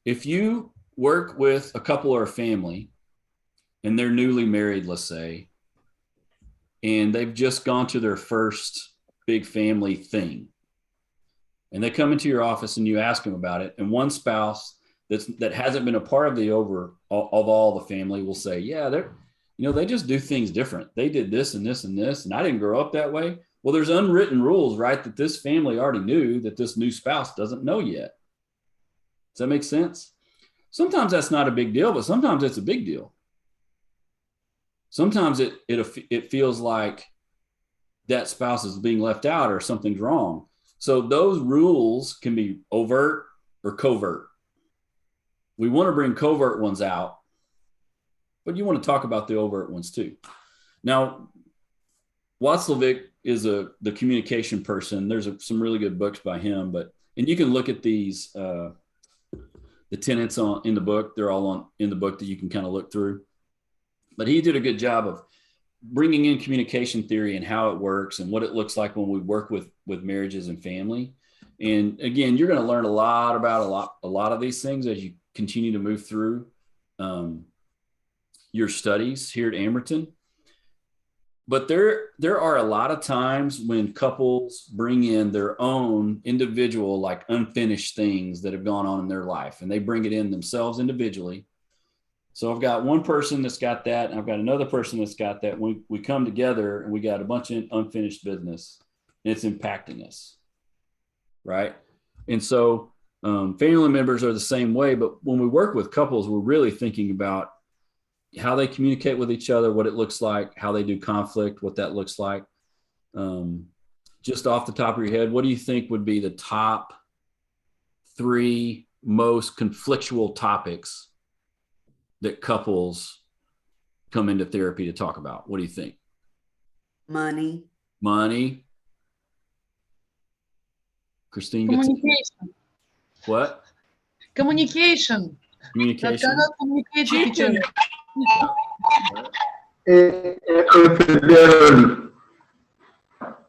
if you work with a couple or a family and they're newly married, let's say, and they've just gone to their first big family thing, and they come into your office and you ask them about it, and one spouse that hasn't been a part of the all the family will say, yeah, they just do things different. They did this and this and this, and I didn't grow up that way. Well, there's unwritten rules, right, that this family already knew that this new spouse doesn't know yet. Does that make sense? Sometimes that's not a big deal, but sometimes it's a big deal. Sometimes it feels like that spouse is being left out or something's wrong. So those rules can be overt or covert. We want to bring covert ones out, but you want to talk about the overt ones too. Now, Watzlawick is the communication person. There's some really good books by him, and you can look at these the tenets in the book. They're all in the book that you can kind of look through. But he did a good job of bringing in communication theory and how it works and what it looks like when we work with marriages and family. And again, you're going to learn a lot about a lot of these things as you continue to move through your studies here at Amerton. But there are a lot of times when couples bring in their own individual, like unfinished things that have gone on in their life, and they bring it in themselves individually. So I've got one person that's got that, and I've got another person that's got that. We come together and we got a bunch of unfinished business, and it's impacting us, right? And so family members are the same way, but when we work with couples, we're really thinking about how they communicate with each other, what it looks like, how they do conflict, what that looks like. Just off the top of your head, what do you think would be the top 3 most conflictual topics that couples come into therapy to talk about? What do you think? Money. Christine? Communication. What? Communication. That cannot communicate with each other. Infidelity.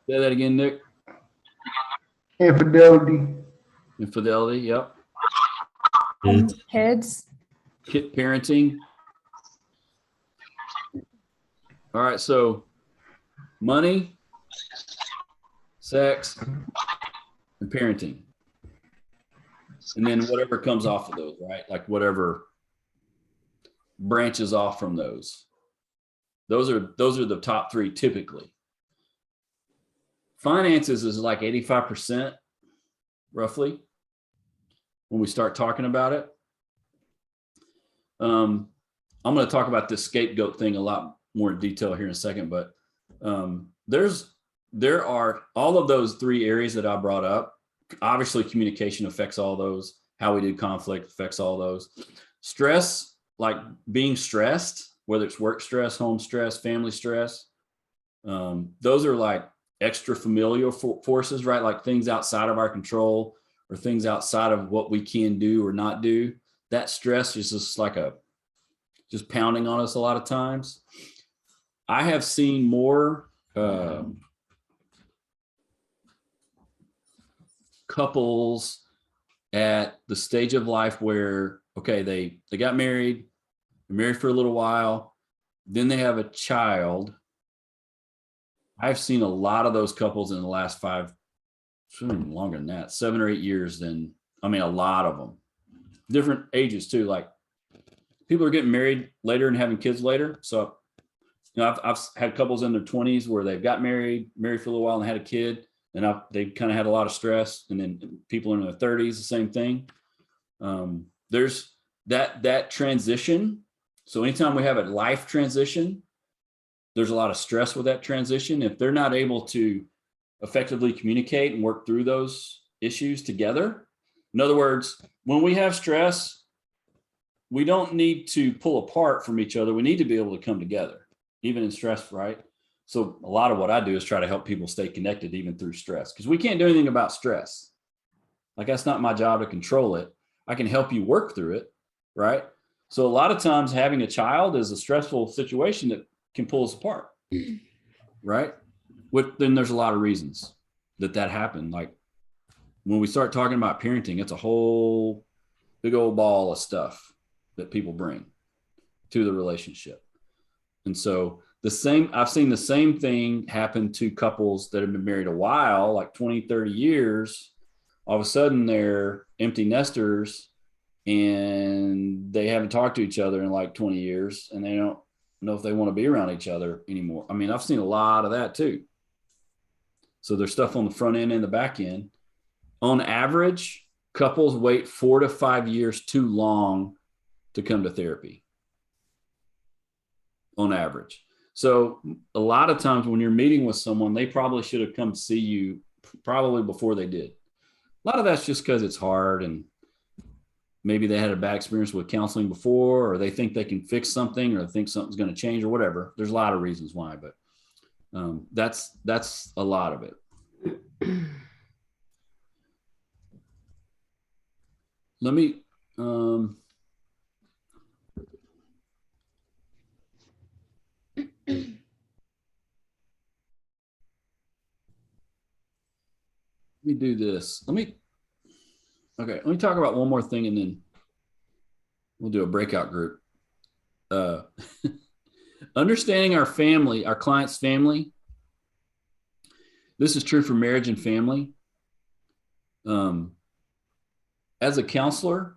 Say that again, Nick. Infidelity. Yep. Kids. Parenting. All right, so money, sex, and parenting. And then whatever comes off of those, right? Like whatever branches off from those. Those are the top 3 typically. Finances is like 85% roughly when we start talking about it. I'm going to talk about this scapegoat thing a lot more in detail here in a second, but there are all of those 3 areas that I brought up. Obviously, communication affects all those. How we do conflict affects all those. Stress, like being stressed, whether it's work stress, home stress, family stress, those are like extra familial forces, right? Like things outside of our control or things outside of what we can do or not do. That stress is just like just pounding on us a lot of times. I have seen more couples at the stage of life where, okay, they got married, they're married for a little while, then they have a child. I've seen a lot of those couples in the last 5, longer than that, 7 or 8 years. A lot of them, different ages too. Like people are getting married later and having kids later. So, I've had couples in their 20s where they've got married for a little while and had a kid, and they've kind of had a lot of stress. And then people in their 30s, the same thing. There's that transition. So anytime we have a life transition, there's a lot of stress with that transition. If they're not able to effectively communicate and work through those issues together. In other words, when we have stress, we don't need to pull apart from each other. We need to be able to come together, even in stress, right? So a lot of what I do is try to help people stay connected even through stress, because we can't do anything about stress. Like that's not my job to control it. I can help you work through it, right? So a lot of times having a child is a stressful situation that can pull us apart, right? Then there's a lot of reasons that happened. Like when we start talking about parenting, it's a whole big old ball of stuff that people bring to the relationship. And so I've seen the same thing happen to couples that have been married a while, like 20, 30 years. All of a sudden they're empty nesters and they haven't talked to each other in like 20 years and they don't know if they want to be around each other anymore. I've seen a lot of that too. So there's stuff on the front end and the back end. On average, couples wait 4 to 5 years too long to come to therapy. On average. So a lot of times when you're meeting with someone, they probably should have come to see you probably before they did. A lot of that's just because it's hard and maybe they had a bad experience with counseling before, or they think they can fix something, or think something's going to change or whatever. There's a lot of reasons why, but that's a lot of it. Um, let me do this. Let me talk about one more thing and then we'll do a breakout group. Understanding our family, our client's family. This is true for marriage and family. As a counselor,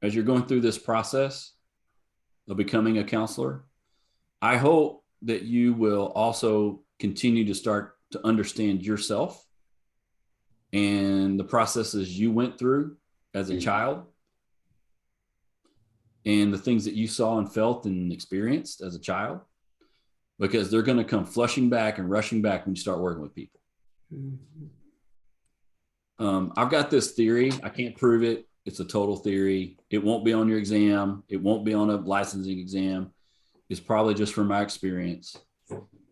as you're going through this process of becoming a counselor, I hope that you will also continue to start to understand yourself and the processes you went through as a child and the things that you saw and felt and experienced as a child, because they're going to come flushing back and rushing back when you start working with people. I've got this theory. I can't prove it. It's a total theory. It won't be on your exam. It won't be on a licensing exam. It's probably just from my experience.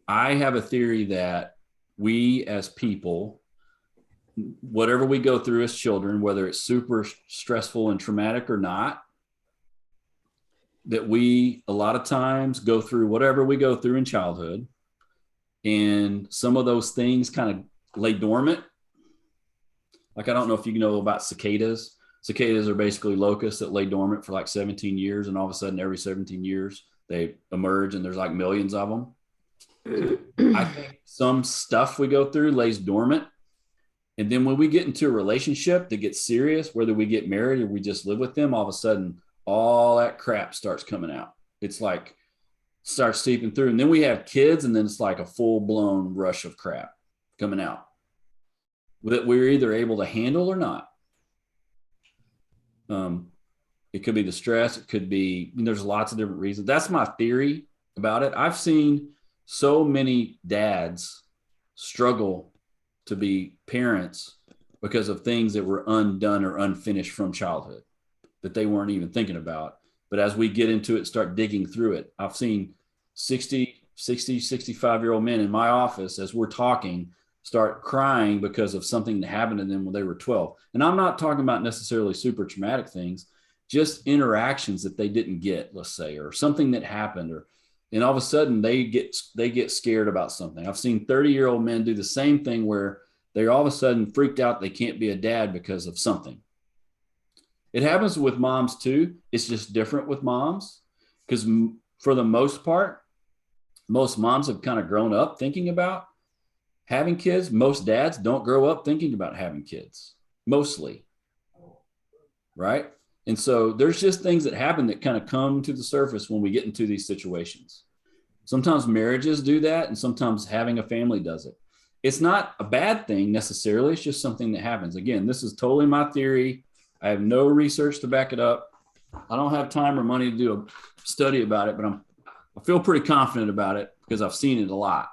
I have a theory that we as people, whatever we go through as children, whether it's super stressful and traumatic or not, that we a lot of times go through whatever we go through in childhood, and some of those things kind of lay dormant. Like, I don't know if you know about cicadas. Cicadas are basically locusts that lay dormant for like 17 years, and all of a sudden every 17 years they emerge and there's like millions of them. I think some stuff we go through lays dormant. And then when we get into a relationship that gets serious, whether we get married or we just live with them, all of a sudden all that crap starts coming out. It's like starts seeping through. And then we have kids, and then it's like a full-blown rush of crap coming out that we're either able to handle or not. It could be the stress. It could be, there's lots of different reasons. That's my theory about it. I've seen so many dads struggle to be parents because of things that were undone or unfinished from childhood that they weren't even thinking about. But as we get into it, start digging through it. I've seen 65-year-old men in my office, as we're talking, start crying because of something that happened to them when they were 12. And I'm not talking about necessarily super traumatic things, just interactions that they didn't get, let's say, or something that happened, and all of a sudden they get scared about something. I've seen 30-year-old men do the same thing where they're all of a sudden freaked out they can't be a dad because of something. It happens with moms too. It's just different with moms because for the most part, most moms have kind of grown up thinking about having kids. Most dads don't grow up thinking about having kids, mostly, right? And so there's just things that happen that kind of come to the surface when we get into these situations. Sometimes marriages do that, and sometimes having a family does it. It's not a bad thing necessarily. It's just something that happens. Again, this is totally my theory. I have no research to back it up. I don't have time or money to do a study about it, but I feel pretty confident about it because I've seen it a lot.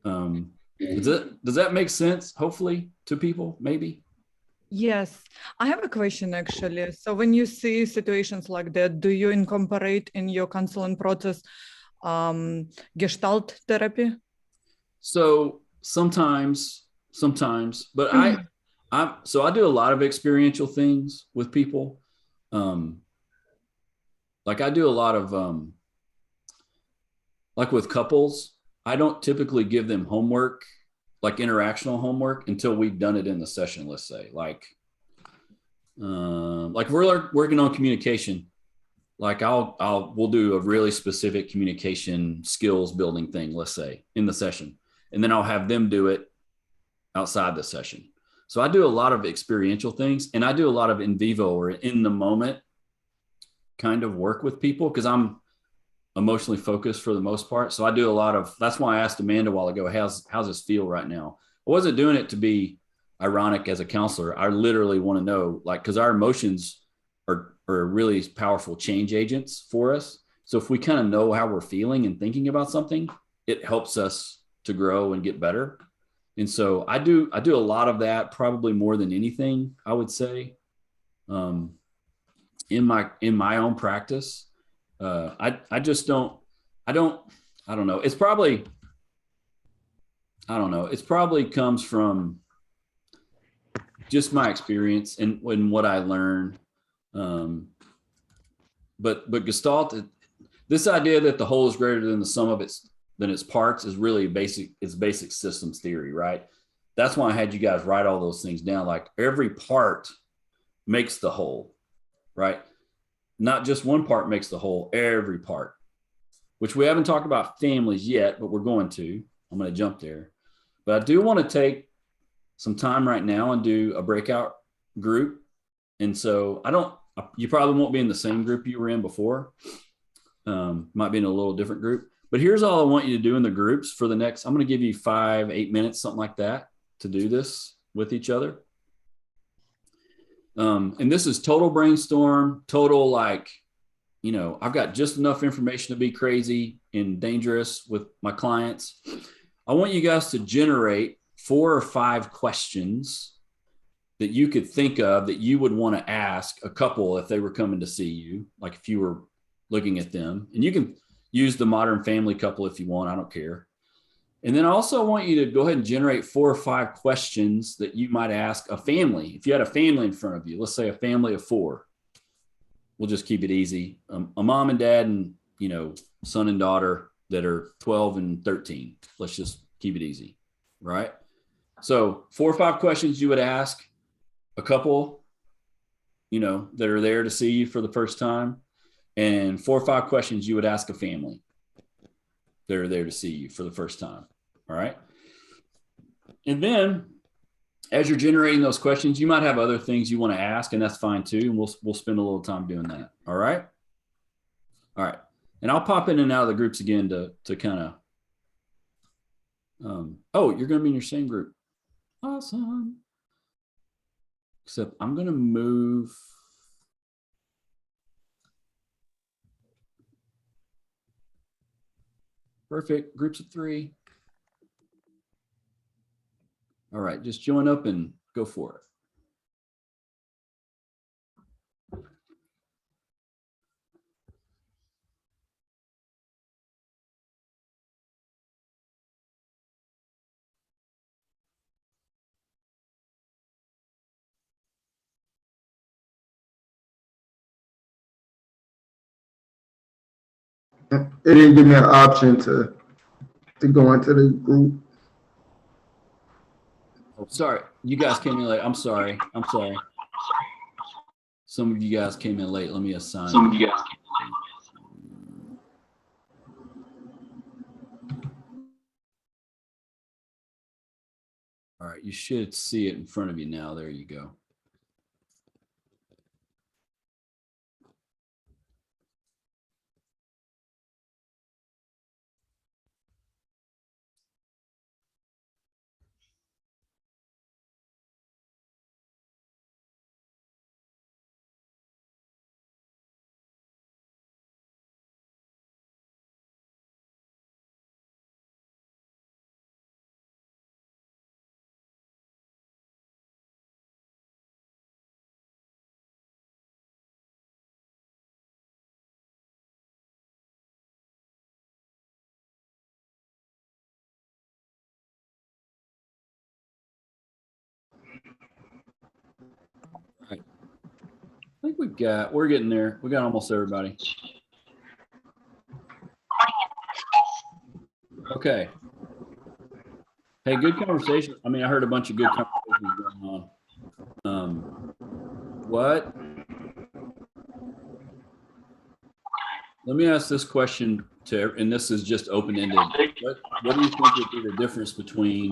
Does that make sense, hopefully, to people, maybe? Yes, I have a question actually. So when you see situations like that, do you incorporate in your counseling process Gestalt therapy? So sometimes, but I do a lot of experiential things with people. Like I do a lot of like with couples, I don't typically give them homework, like interactional homework, until we've done it in the session. Let's say like we're working on communication. Like we'll do a really specific communication skills building thing, let's say, in the session, and then I'll have them do it outside the session. So I do a lot of experiential things, and I do a lot of in vivo or in the moment kind of work with people because I'm emotionally focused for the most part. So I do a lot of, that's why I asked Amanda a while ago, how's this feel right now? I wasn't doing it to be ironic as a counselor. I literally want to know, like, because our emotions are really powerful change agents for us. So if we kind of know how we're feeling and thinking about something, it helps us to grow and get better. And so I do a lot of that, probably more than anything, I would say, in my own practice. I don't know. It's probably, I don't know. It probably comes from just my experience and what I learned. But Gestalt, this idea that the whole is greater than the sum of its parts is really basic systems theory, right? That's why I had you guys write all those things down. Like every part makes the whole, right? Not just one part makes the whole, every part, which we haven't talked about families yet, but we're going to. I'm going to jump there. But I do want to take some time right now and do a breakout group. And so you probably won't be in the same group you were in before. Might be in a little different group. But here's all I want you to do in the groups for the next, I'm going to give you 5-8 minutes, something like that, to do this with each other. And this is total brainstorm, total like, I've got just enough information to be crazy and dangerous with my clients. I want you guys to generate 4 or 5 questions that you could think of that you would want to ask a couple if they were coming to see you, like if you were looking at them. And you can use the modern family couple if you want, I don't care. And then I also want you to go ahead and generate 4 or 5 questions that you might ask a family. If you had a family in front of you, let's say a family of 4, we'll just keep it easy. A mom and dad and, son and daughter that are 12 and 13. Let's just keep it easy, right? So 4 or 5 questions you would ask a couple, that are there to see you for the first time, and 4 or 5 questions you would ask a family that are there to see you for the first time. All right. And then as you're generating those questions, you might have other things you want to ask, and that's fine too. And we'll spend a little time doing that. All right. All right. And I'll pop in and out of the groups again to kind of, you're going to be in your same group. Awesome. Except I'm going to move. Perfect. Groups of 3. All right. Just join up and go for it. It didn't give me an option to go into the group. Oh, sorry. You guys came in late. I'm sorry. Some of you guys came in late. Let me assign. Some of you guys came in late. All right. You should see it in front of you now. There you go. Right. I think we're getting there. We got almost everybody. Okay. Hey, good conversation. I mean, I heard a bunch of good conversations going on. What? Let me ask this question and this is just open-ended. What do you think would be the difference between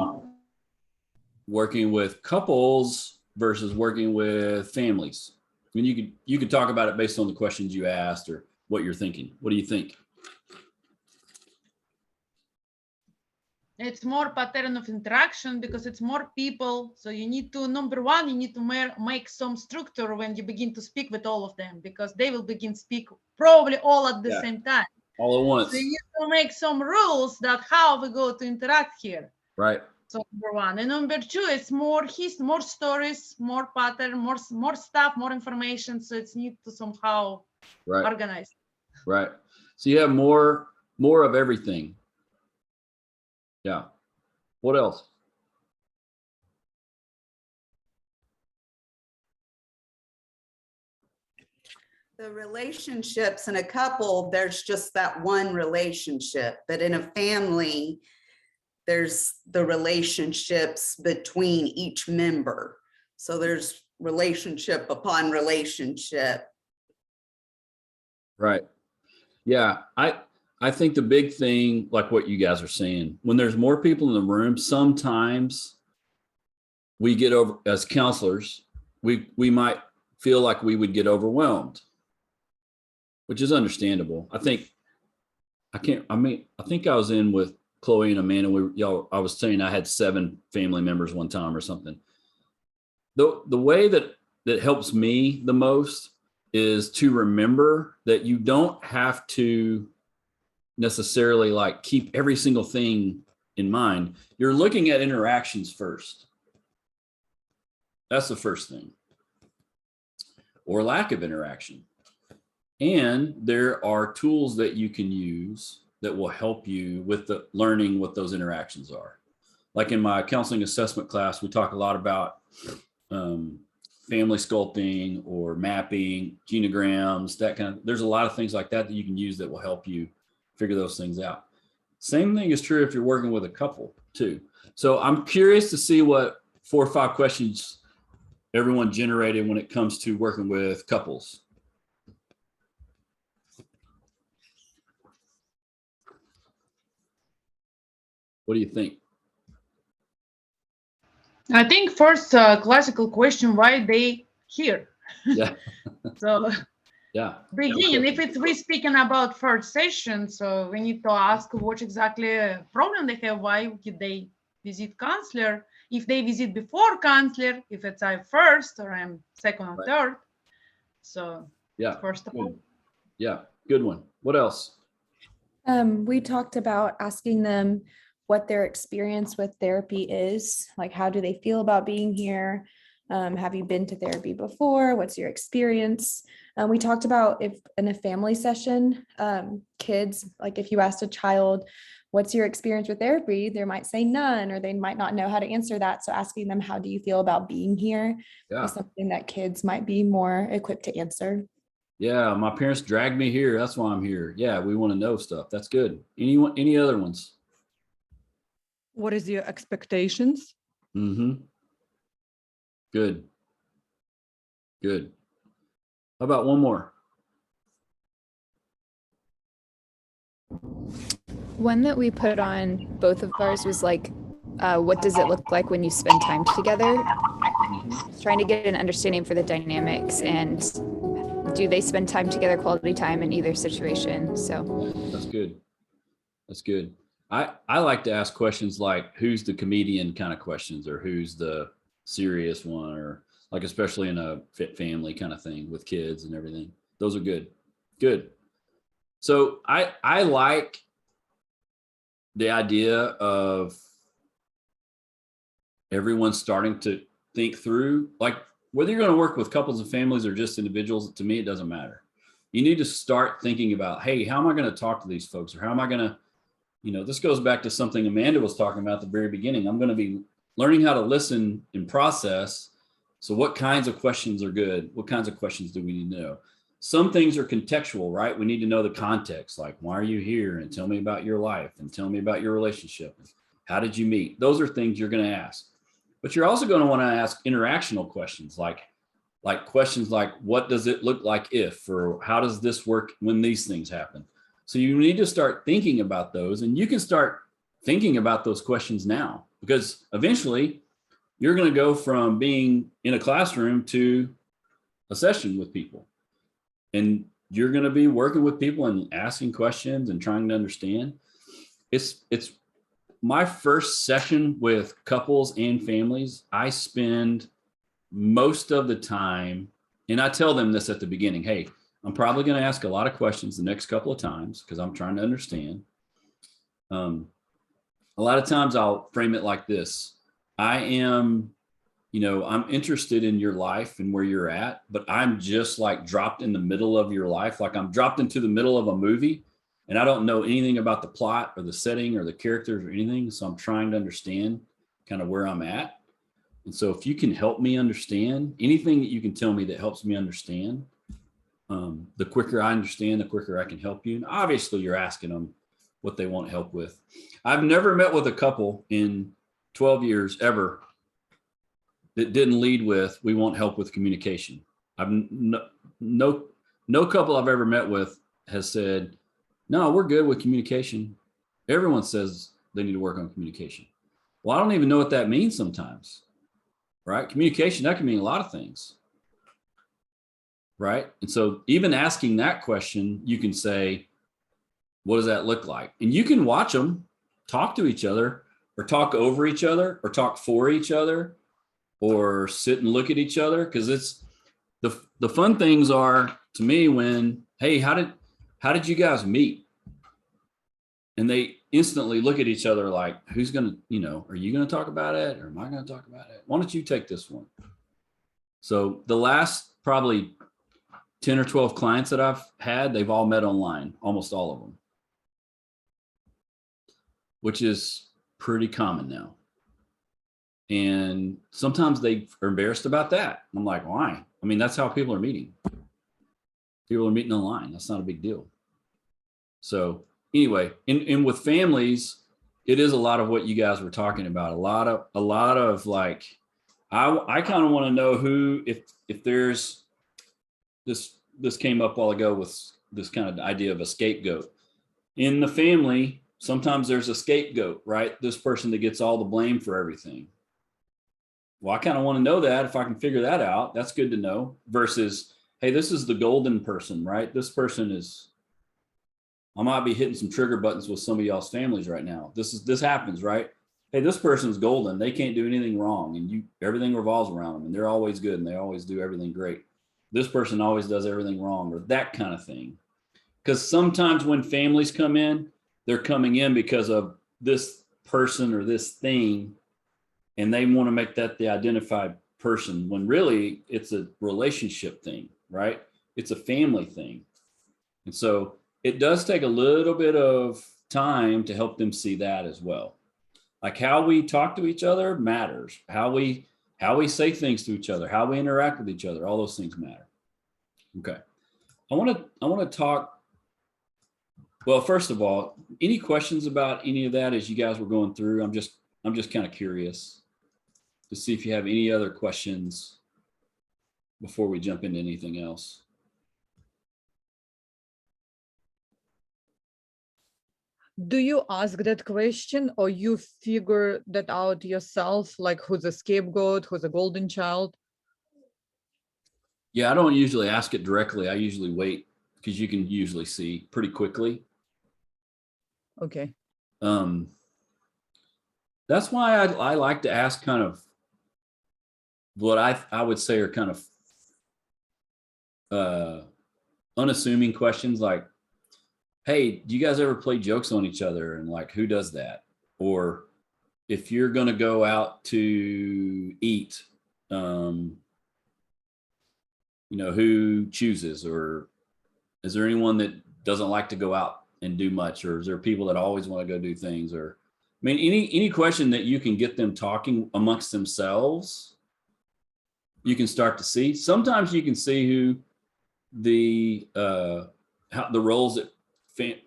working with couples versus working with families? I mean, you could talk about it based on the questions you asked or what you're thinking. What do you think? It's more pattern of interaction because it's more people. So you need to, number one, you need to make some structure when you begin to speak with all of them, because they will begin speak probably all at the same time. All at once. So you need to make some rules that how we go to interact here. Right. So number one. And number 2, it's more stories, more pattern, more stuff, more information. So it's need to somehow organize. Right. So you have more of everything. Yeah. What else? The relationships in a couple, there's just that one relationship, but in a family, there's the relationships between each member. So there's relationship upon relationship. Right. Yeah. I think the big thing, like what you guys are saying, when there's more people in the room, sometimes we get over, as counselors, we might feel like we would get overwhelmed, which is understandable. I think I was in with Chloe and Amanda. I was saying I had 7 family members one time or something. The way that helps me the most is to remember that you don't have to necessarily like keep every single thing in mind. You're looking at interactions first. That's the first thing, or lack of interaction. And there are tools that you can use that will help you with the learning what those interactions are. Like in my counseling assessment class, we talk a lot about family sculpting or mapping, genograms, that kind of, there's a lot of things like that that you can use that will help you figure those things out. Same thing is true if you're working with a couple too. So I'm curious to see what 4 or 5 questions everyone generated when it comes to working with couples. What do you think? I think first classical question, why they here? Yeah. So Yeah. begin, if it's we speaking about first session, so we need to ask what exactly problem they have, why did they visit counselor, if they visit before counselor, if it's I first or I'm second or third. So yeah, first of all. Yeah, good one. What else? We talked about asking them what their experience with therapy is, like how do they feel about being here? Have you been to therapy before? What's your experience? We talked about if in a family session, kids, like if you asked a child, what's your experience with therapy? They might say none, or they might not know how to answer that. So asking them, how do you feel about being here? Yeah. Is something that kids might be more equipped to answer. Yeah, my parents dragged me here. That's why I'm here. Yeah, we want to know stuff. That's good. Any other ones? What is your expectations? Mm-hmm. Good. Good. How about one more? One that we put on both of ours was like, what does it look like when you spend time together? Trying to get an understanding for the dynamics, and do they spend time together, quality time in either situation? So that's good. That's good. I like to ask questions like, who's the comedian kind of questions, or who's the serious one, or like, especially in a fit family kind of thing with kids and everything. Those are good. Good. So I like the idea of everyone starting to think through, like, whether you're going to work with couples and families or just individuals, to me, it doesn't matter. You need to start thinking about, hey, how am I going to talk to these folks? Or how am I going to, this goes back to something Amanda was talking about at the very beginning. I'm going to be learning how to listen and process. So what kinds of questions are good? What kinds of questions do we need to know? Some things are contextual, right? We need to know the context, like, why are you here? And tell me about your life, and tell me about your relationship. How did you meet? Those are things you're going to ask. But you're also going to want to ask interactional questions, like questions like, what does it look like if, or how does this work when these things happen? So you need to start thinking about those, and you can start thinking about those questions now, because eventually you're going to go from being in a classroom to a session with people, and you're going to be working with people and asking questions and trying to understand. It's my first session with couples and families. I spend most of the time, and I tell them this at the beginning, hey, I'm probably going to ask a lot of questions the next couple of times because I'm trying to understand. A lot of times I'll frame it like this. I'm interested in your life and where you're at, but I'm just like dropped in the middle of your life. Like I'm dropped into the middle of a movie and I don't know anything about the plot or the setting or the characters or anything. So I'm trying to understand kind of where I'm at. And so if you can help me understand anything that you can tell me that helps me understand, The quicker I understand, the quicker I can help you. And obviously you're asking them what they want help with. I've never met with a couple in 12 years ever that didn't lead with, we want help with communication. I've no couple I've ever met with has said, no, we're good with communication. Everyone says they need to work on communication. Well, I don't even know what that means sometimes, right? Communication, that can mean a lot of things, right? And so even asking that question, you can say, what does that look like? And you can watch them talk to each other or talk over each other or talk for each other or sit and look at each other. Cause it's the fun things are to me when, hey, how did you guys meet? And they instantly look at each other like, who's going to, are you going to talk about it? Or am I going to talk about it? Why don't you take this one? So the last probably 10 or 12 clients that I've had, they've all met online, almost all of them, which is pretty common now. And sometimes they are embarrassed about that. I'm like, why? I mean, that's how people are meeting. People are meeting online. That's not a big deal. So anyway, and with families, it is a lot of what you guys were talking about. A lot of like, I kind of want to know who, if there's this came up a while ago with this kind of idea of a scapegoat in the family. Sometimes there's a scapegoat, right? This person that gets all the blame for everything. Well, I kind of want to know that. If I can figure that out, that's good to know versus, hey, this is the golden person, right? This person is, I might be hitting some trigger buttons with some of y'all's families right now. This happens, right? Hey, this person's golden. They can't do anything wrong. And everything revolves around them and they're always good and they always do everything great. This person always does everything wrong or that kind of thing. Because sometimes when families come in, they're coming in because of this person or this thing, and they want to make that the identified person when really it's a relationship thing, right? It's a family thing. And so it does take a little bit of time to help them see that as well. Like how we talk to each other matters. How we say things to each other, how we interact with each other, all those things matter. Okay. I want to talk. Well, first of all, any questions about any of that as you guys were going through? I'm just kind of curious to see if you have any other questions before we jump into anything else. Do you ask that question or you figure that out yourself, like who's a scapegoat, who's a golden child? Yeah, I don't usually ask it directly. I usually wait because you can usually see pretty quickly. Okay. That's why I like to ask kind of what I would say are kind of unassuming questions like, hey, do you guys ever play jokes on each other? And like, who does that? Or if you're going to go out to eat, who chooses? Or is there anyone that doesn't like to go out and do much? Or is there people that always want to go do things? Or, I mean, any question that you can get them talking amongst themselves, you can start to see. Sometimes you can see who how the roles that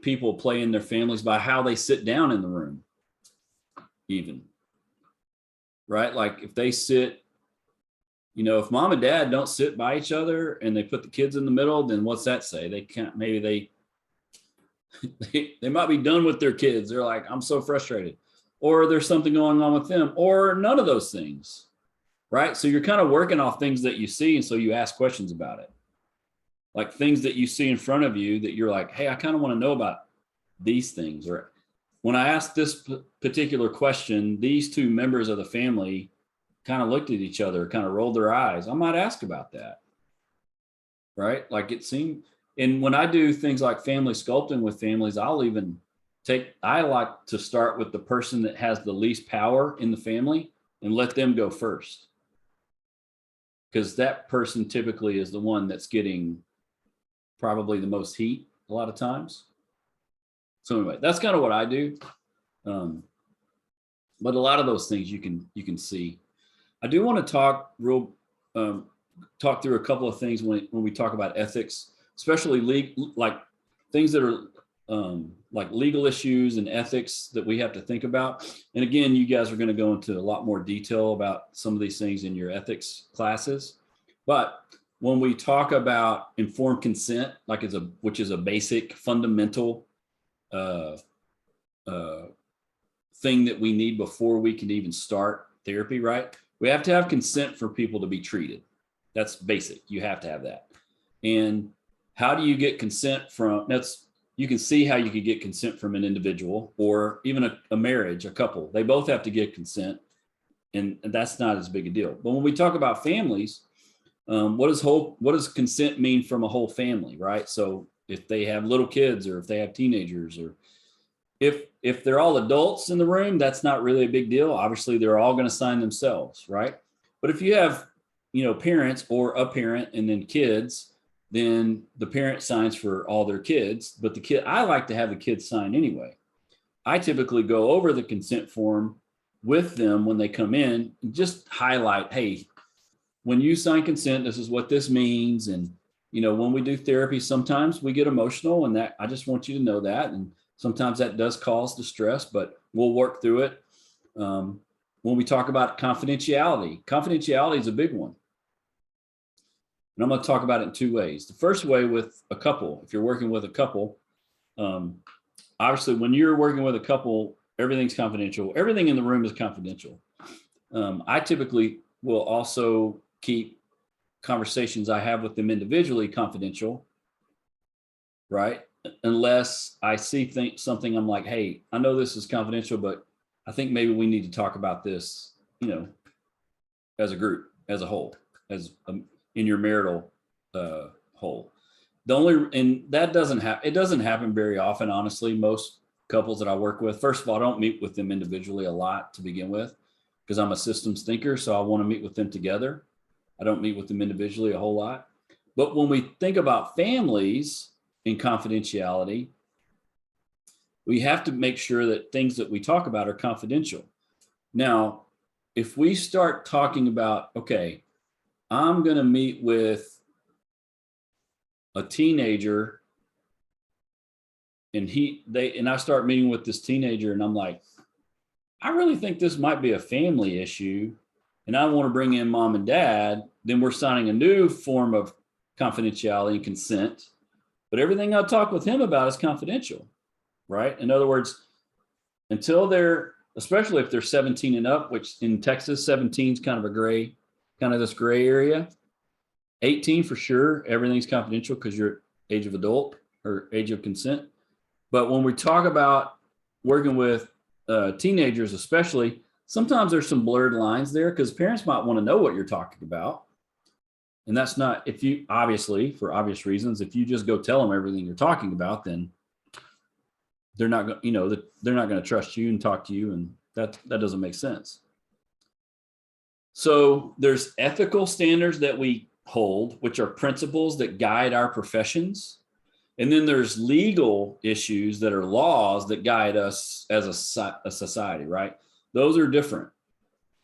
people play in their families by how they sit down in the room, even, right? Like if they sit, if mom and dad don't sit by each other and they put the kids in the middle, then what's that say? They can't, maybe they might be done with their kids. They're like, I'm so frustrated, or there's something going on with them, or none of those things, right? So you're kind of working off things that you see. And so you ask questions about it. Like things that you see in front of you that you're like, hey, I kind of want to know about these things. Or when I asked this particular question, these two members of the family kind of looked at each other, kind of rolled their eyes. I might ask about that, right? Like it seemed, and when I do things like family sculpting with families, I like to start with the person that has the least power in the family and let them go first. Because that person typically is the one that's getting probably the most heat a lot of times. So anyway, that's kind of what I do. But a lot of those things you can see. I do want to talk through a couple of things when we talk about ethics. especially like things that are like legal issues and ethics that we have to think about. And again, you guys are going to go into a lot more detail about some of these things in your ethics classes. But when we talk about informed consent, like which is a basic fundamental thing that we need before we can even start therapy, right? We have to have consent for people to be treated. That's basic. You have to have that. And how do you get consent from, you can see how you could get consent from an individual or even a marriage, a couple. They both have to get consent, and that's not as big a deal. But when we talk about families, what does consent mean from a whole family, right? So if they have little kids or if they have teenagers, or if they're all adults in the room, that's not really a big deal. Obviously, they're all going to sign themselves, right? But if you have, parents or a parent and then kids, then the parent signs for all their kids, but I like to have the kids sign anyway. I typically go over the consent form with them when they come in and just highlight, hey, when you sign consent, this is what this means. And, when we do therapy, sometimes we get emotional, and that I just want you to know that. And sometimes that does cause distress, but we'll work through it. When we talk about confidentiality is a big one. And I'm going to talk about it in two ways. The first way with a couple, if you're working with a couple, obviously when you're working with a couple, everything's confidential. Everything in the room is confidential. I typically will also keep conversations I have with them individually confidential, right? Unless I see something, I'm like, hey, I know this is confidential, but I think maybe we need to talk about this, as a group, as a whole, in your marital whole. It doesn't happen very often, honestly. Most couples that I work with, first of all, I don't meet with them individually a lot to begin with, because I'm a systems thinker, so I want to meet with them together. I don't meet with them individually a whole lot. But when we think about families and confidentiality, we have to make sure that things that we talk about are confidential. Now, if we start talking about, okay, I'm going to meet with a teenager, and I start meeting with this teenager, and I'm like, I really think this might be a family issue, and I want to bring in mom and dad, then we're signing a new form of confidentiality and consent. But everything I talk with him about is confidential, right? In other words, until especially if they're 17 and up, which in Texas, 17 is kind of this gray area. 18 for sure, everything's confidential because you're age of adult or age of consent. But when we talk about working with teenagers, especially, sometimes there's some blurred lines there because parents might want to know what you're talking about. And that's not, if you, obviously, for obvious reasons, if you just go tell them everything you're talking about, then they're not going, they're not going to trust you and talk to you. And that doesn't make sense. So there's ethical standards that we hold, which are principles that guide our professions. And then there's legal issues that are laws that guide us as a society, right? Those are different.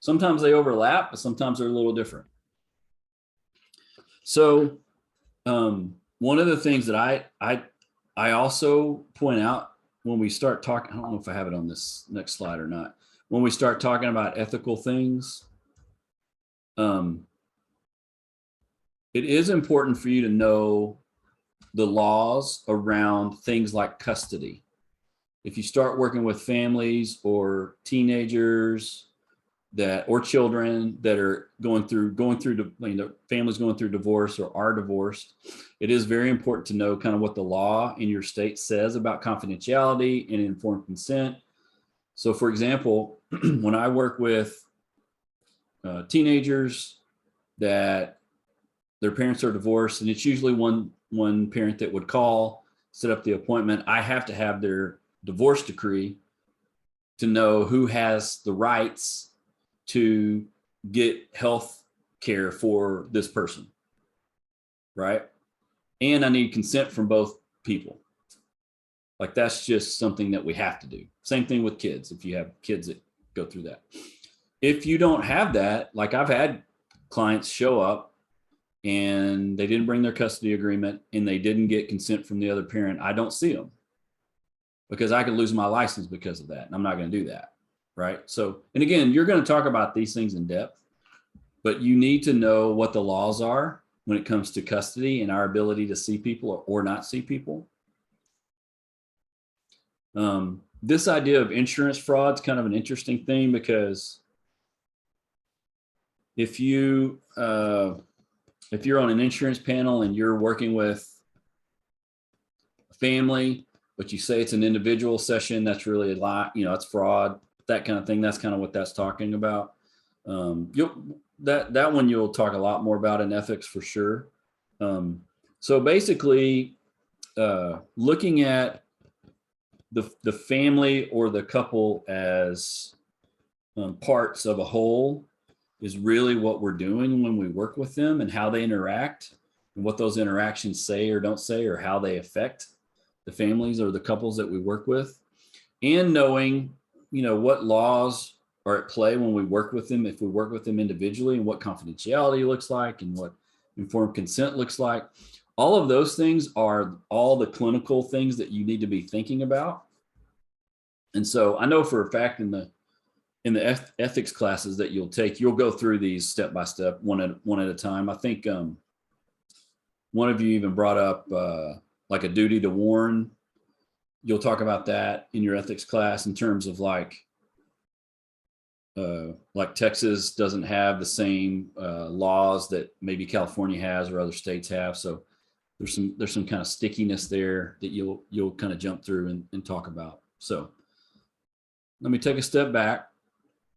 Sometimes they overlap, but sometimes they're a little different. So one of the things that I also point out when we start talking, I don't know if I have it on this next slide or not, when we start talking about ethical things, it is important for you to know the laws around things like custody. If you start working with families or teenagers or children that are going through families going through divorce or are divorced, it is very important to know kind of what the law in your state says about confidentiality and informed consent. So for example, when I work with teenagers that their parents are divorced, and it's usually one parent that would call, set up the appointment, I have to have their divorce decree to know who has the rights to get health care for this person, right? And I need consent from both people. Like that's just something that we have to do. Same thing with kids, if you have kids that go through that. If you don't have that, like I've had clients show up and they didn't bring their custody agreement and they didn't get consent from the other parent, I don't see them, because I could lose my license because of that. And I'm not going to do that. Right. So, and again, you're going to talk about these things in depth, but you need to know what the laws are when it comes to custody and our ability to see people or not see people. This idea of insurance fraud is kind of an interesting thing, because if you're on an insurance panel and you're working with a family, but you say it's an individual session, that's really a lot, it's fraud, that kind of thing. That's kind of what that's talking about. That one you'll talk a lot more about in ethics for sure. So basically, looking at the family or the couple as parts of a whole is really what we're doing when we work with them, and how they interact and what those interactions say or don't say, or how they affect the families or the couples that we work with, and knowing, what laws are at play when we work with them, if we work with them individually, and what confidentiality looks like and what informed consent looks like. All of those things are all the clinical things that you need to be thinking about. And so I know for a fact in the ethics classes that you'll go through these step by step, one at a time. I think one of you even brought up like a duty to warn. You'll talk about that in your ethics class in terms of like Texas doesn't have the same laws that maybe California has or other states have. So there's some kind of stickiness there that you'll kind of jump through and talk about. So let me take a step back,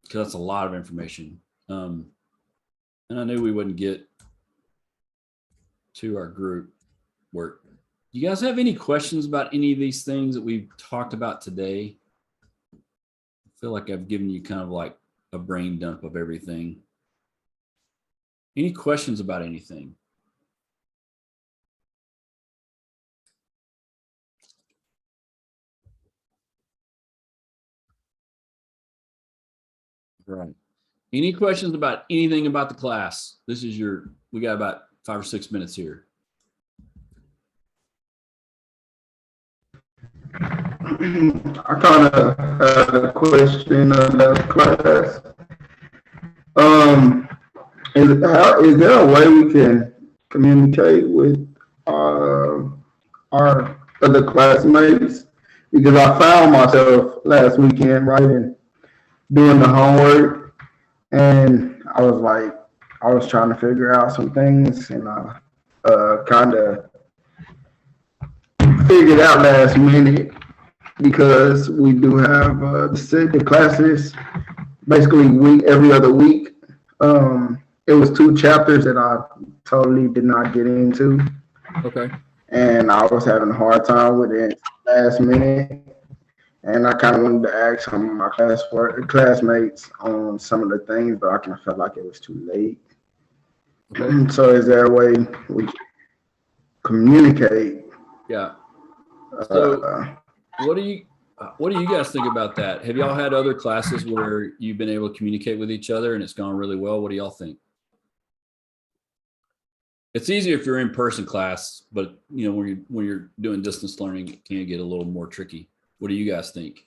because that's a lot of information. And I knew we wouldn't get to our group work. You guys have any questions about any of these things that we've talked about today? I feel like I've given you kind of like a brain dump of everything. Any questions about anything? Right. Any questions about anything about the class? We got about 5 or 6 minutes here. I kind of had a question about class. Is there a way we can communicate with our other classmates? Because I found myself last weekend doing the homework, and I was trying to figure out some things, and I kind of figured out last minute, because we do have the classes basically every other week. It was 2 chapters that I totally did not get into. Okay. And I was having a hard time with it last minute. And I kind of wanted to ask some of my classmates on some of the things, but I kind of felt like it was too late. Okay. So is there a way we can communicate? Yeah. So what do you guys think about that? Have y'all had other classes where you've been able to communicate with each other and it's gone really well? What do y'all think? It's easier if you're in person class, but when you're doing distance learning, it can get a little more tricky. What do you guys think?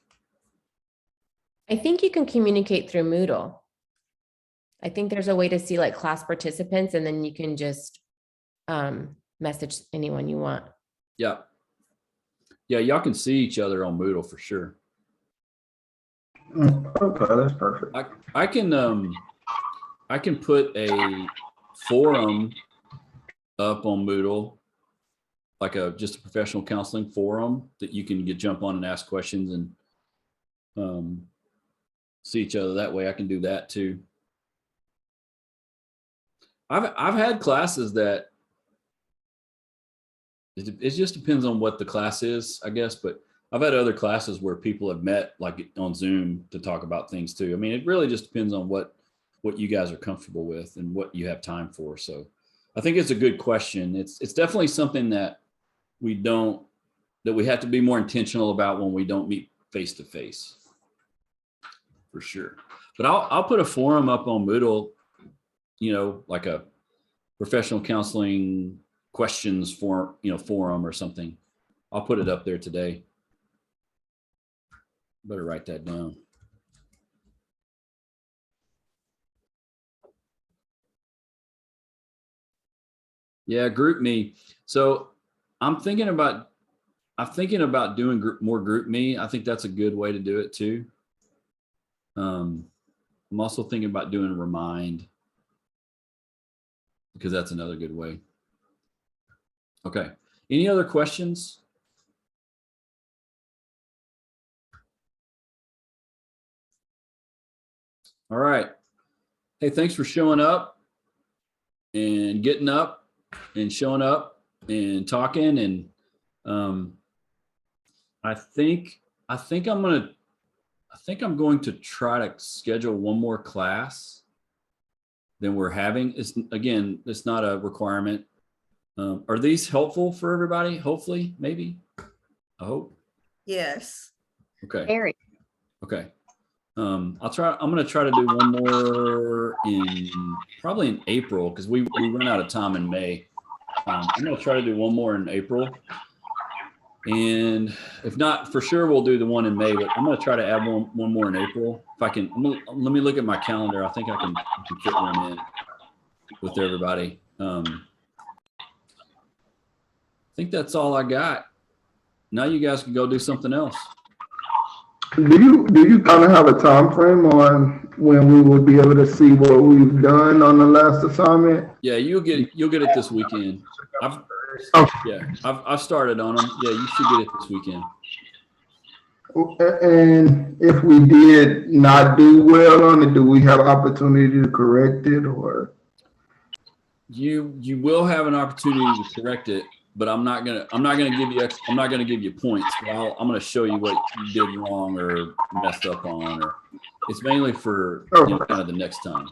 I think you can communicate through Moodle. I think there's a way to see like class participants, and then you can just message anyone you want. Yeah. Yeah, y'all can see each other on Moodle for sure. Okay, that's perfect. I can put a forum up on Moodle, like just a professional counseling forum that you can jump on and ask questions and see each other that way. I can do that too. I've had classes that it just depends on what the class is, I guess, but I've had other classes where people have met like on Zoom to talk about things too. I mean, it really just depends on what you guys are comfortable with and what you have time for. So I think it's a good question. It's definitely something that we have to be more intentional about when we don't meet face to face, for sure. But I'll put a forum up on Moodle, like professional counseling questions forum or something. I'll put it up there today. Better write that down. Yeah, group me. So I'm thinking about doing more group me. I think that's a good way to do it too. I'm also thinking about doing remind, because that's another good way. Okay. Any other questions? All right. Hey, thanks for showing up and getting up and showing up and talking. And I think I'm going to try to schedule one more class than we're having. It's not a requirement. Are these helpful for everybody? Hopefully, maybe. I hope. Yes. Okay. Very. Okay. I'm going to try to do one more probably in April, because we run out of time in May. I'm going to try to do one more in April. And if not, for sure, we'll do the one in May, but I'm going to try to add one more in April. If I can, let me look at my calendar. I think I can fit one in with everybody. I think that's all I got. Now you guys can go do something else. Do you kind of have a time frame on when we will be able to see what we've done on the last assignment? Yeah, you'll get it this weekend. I've started on them. Yeah, you should get it this weekend. And if we did not do well on it, do we have opportunity to correct it, or? You will have an opportunity to correct it, but I'm not gonna give you points. But I'm gonna show you what you did wrong or messed up on, or it's mainly for kind of the next time.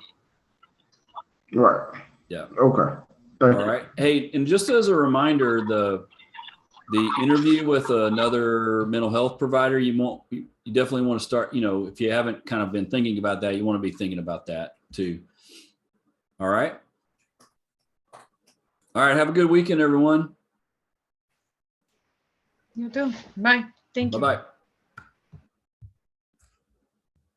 Right. Yeah. Okay. All right. Hey, and just as a reminder, the interview with another mental health provider, you definitely want to start, if you haven't kind of been thinking about that, you want to be thinking about that too. All right. All right. Have a good weekend, everyone. You too. Bye. Thank you. Bye-bye.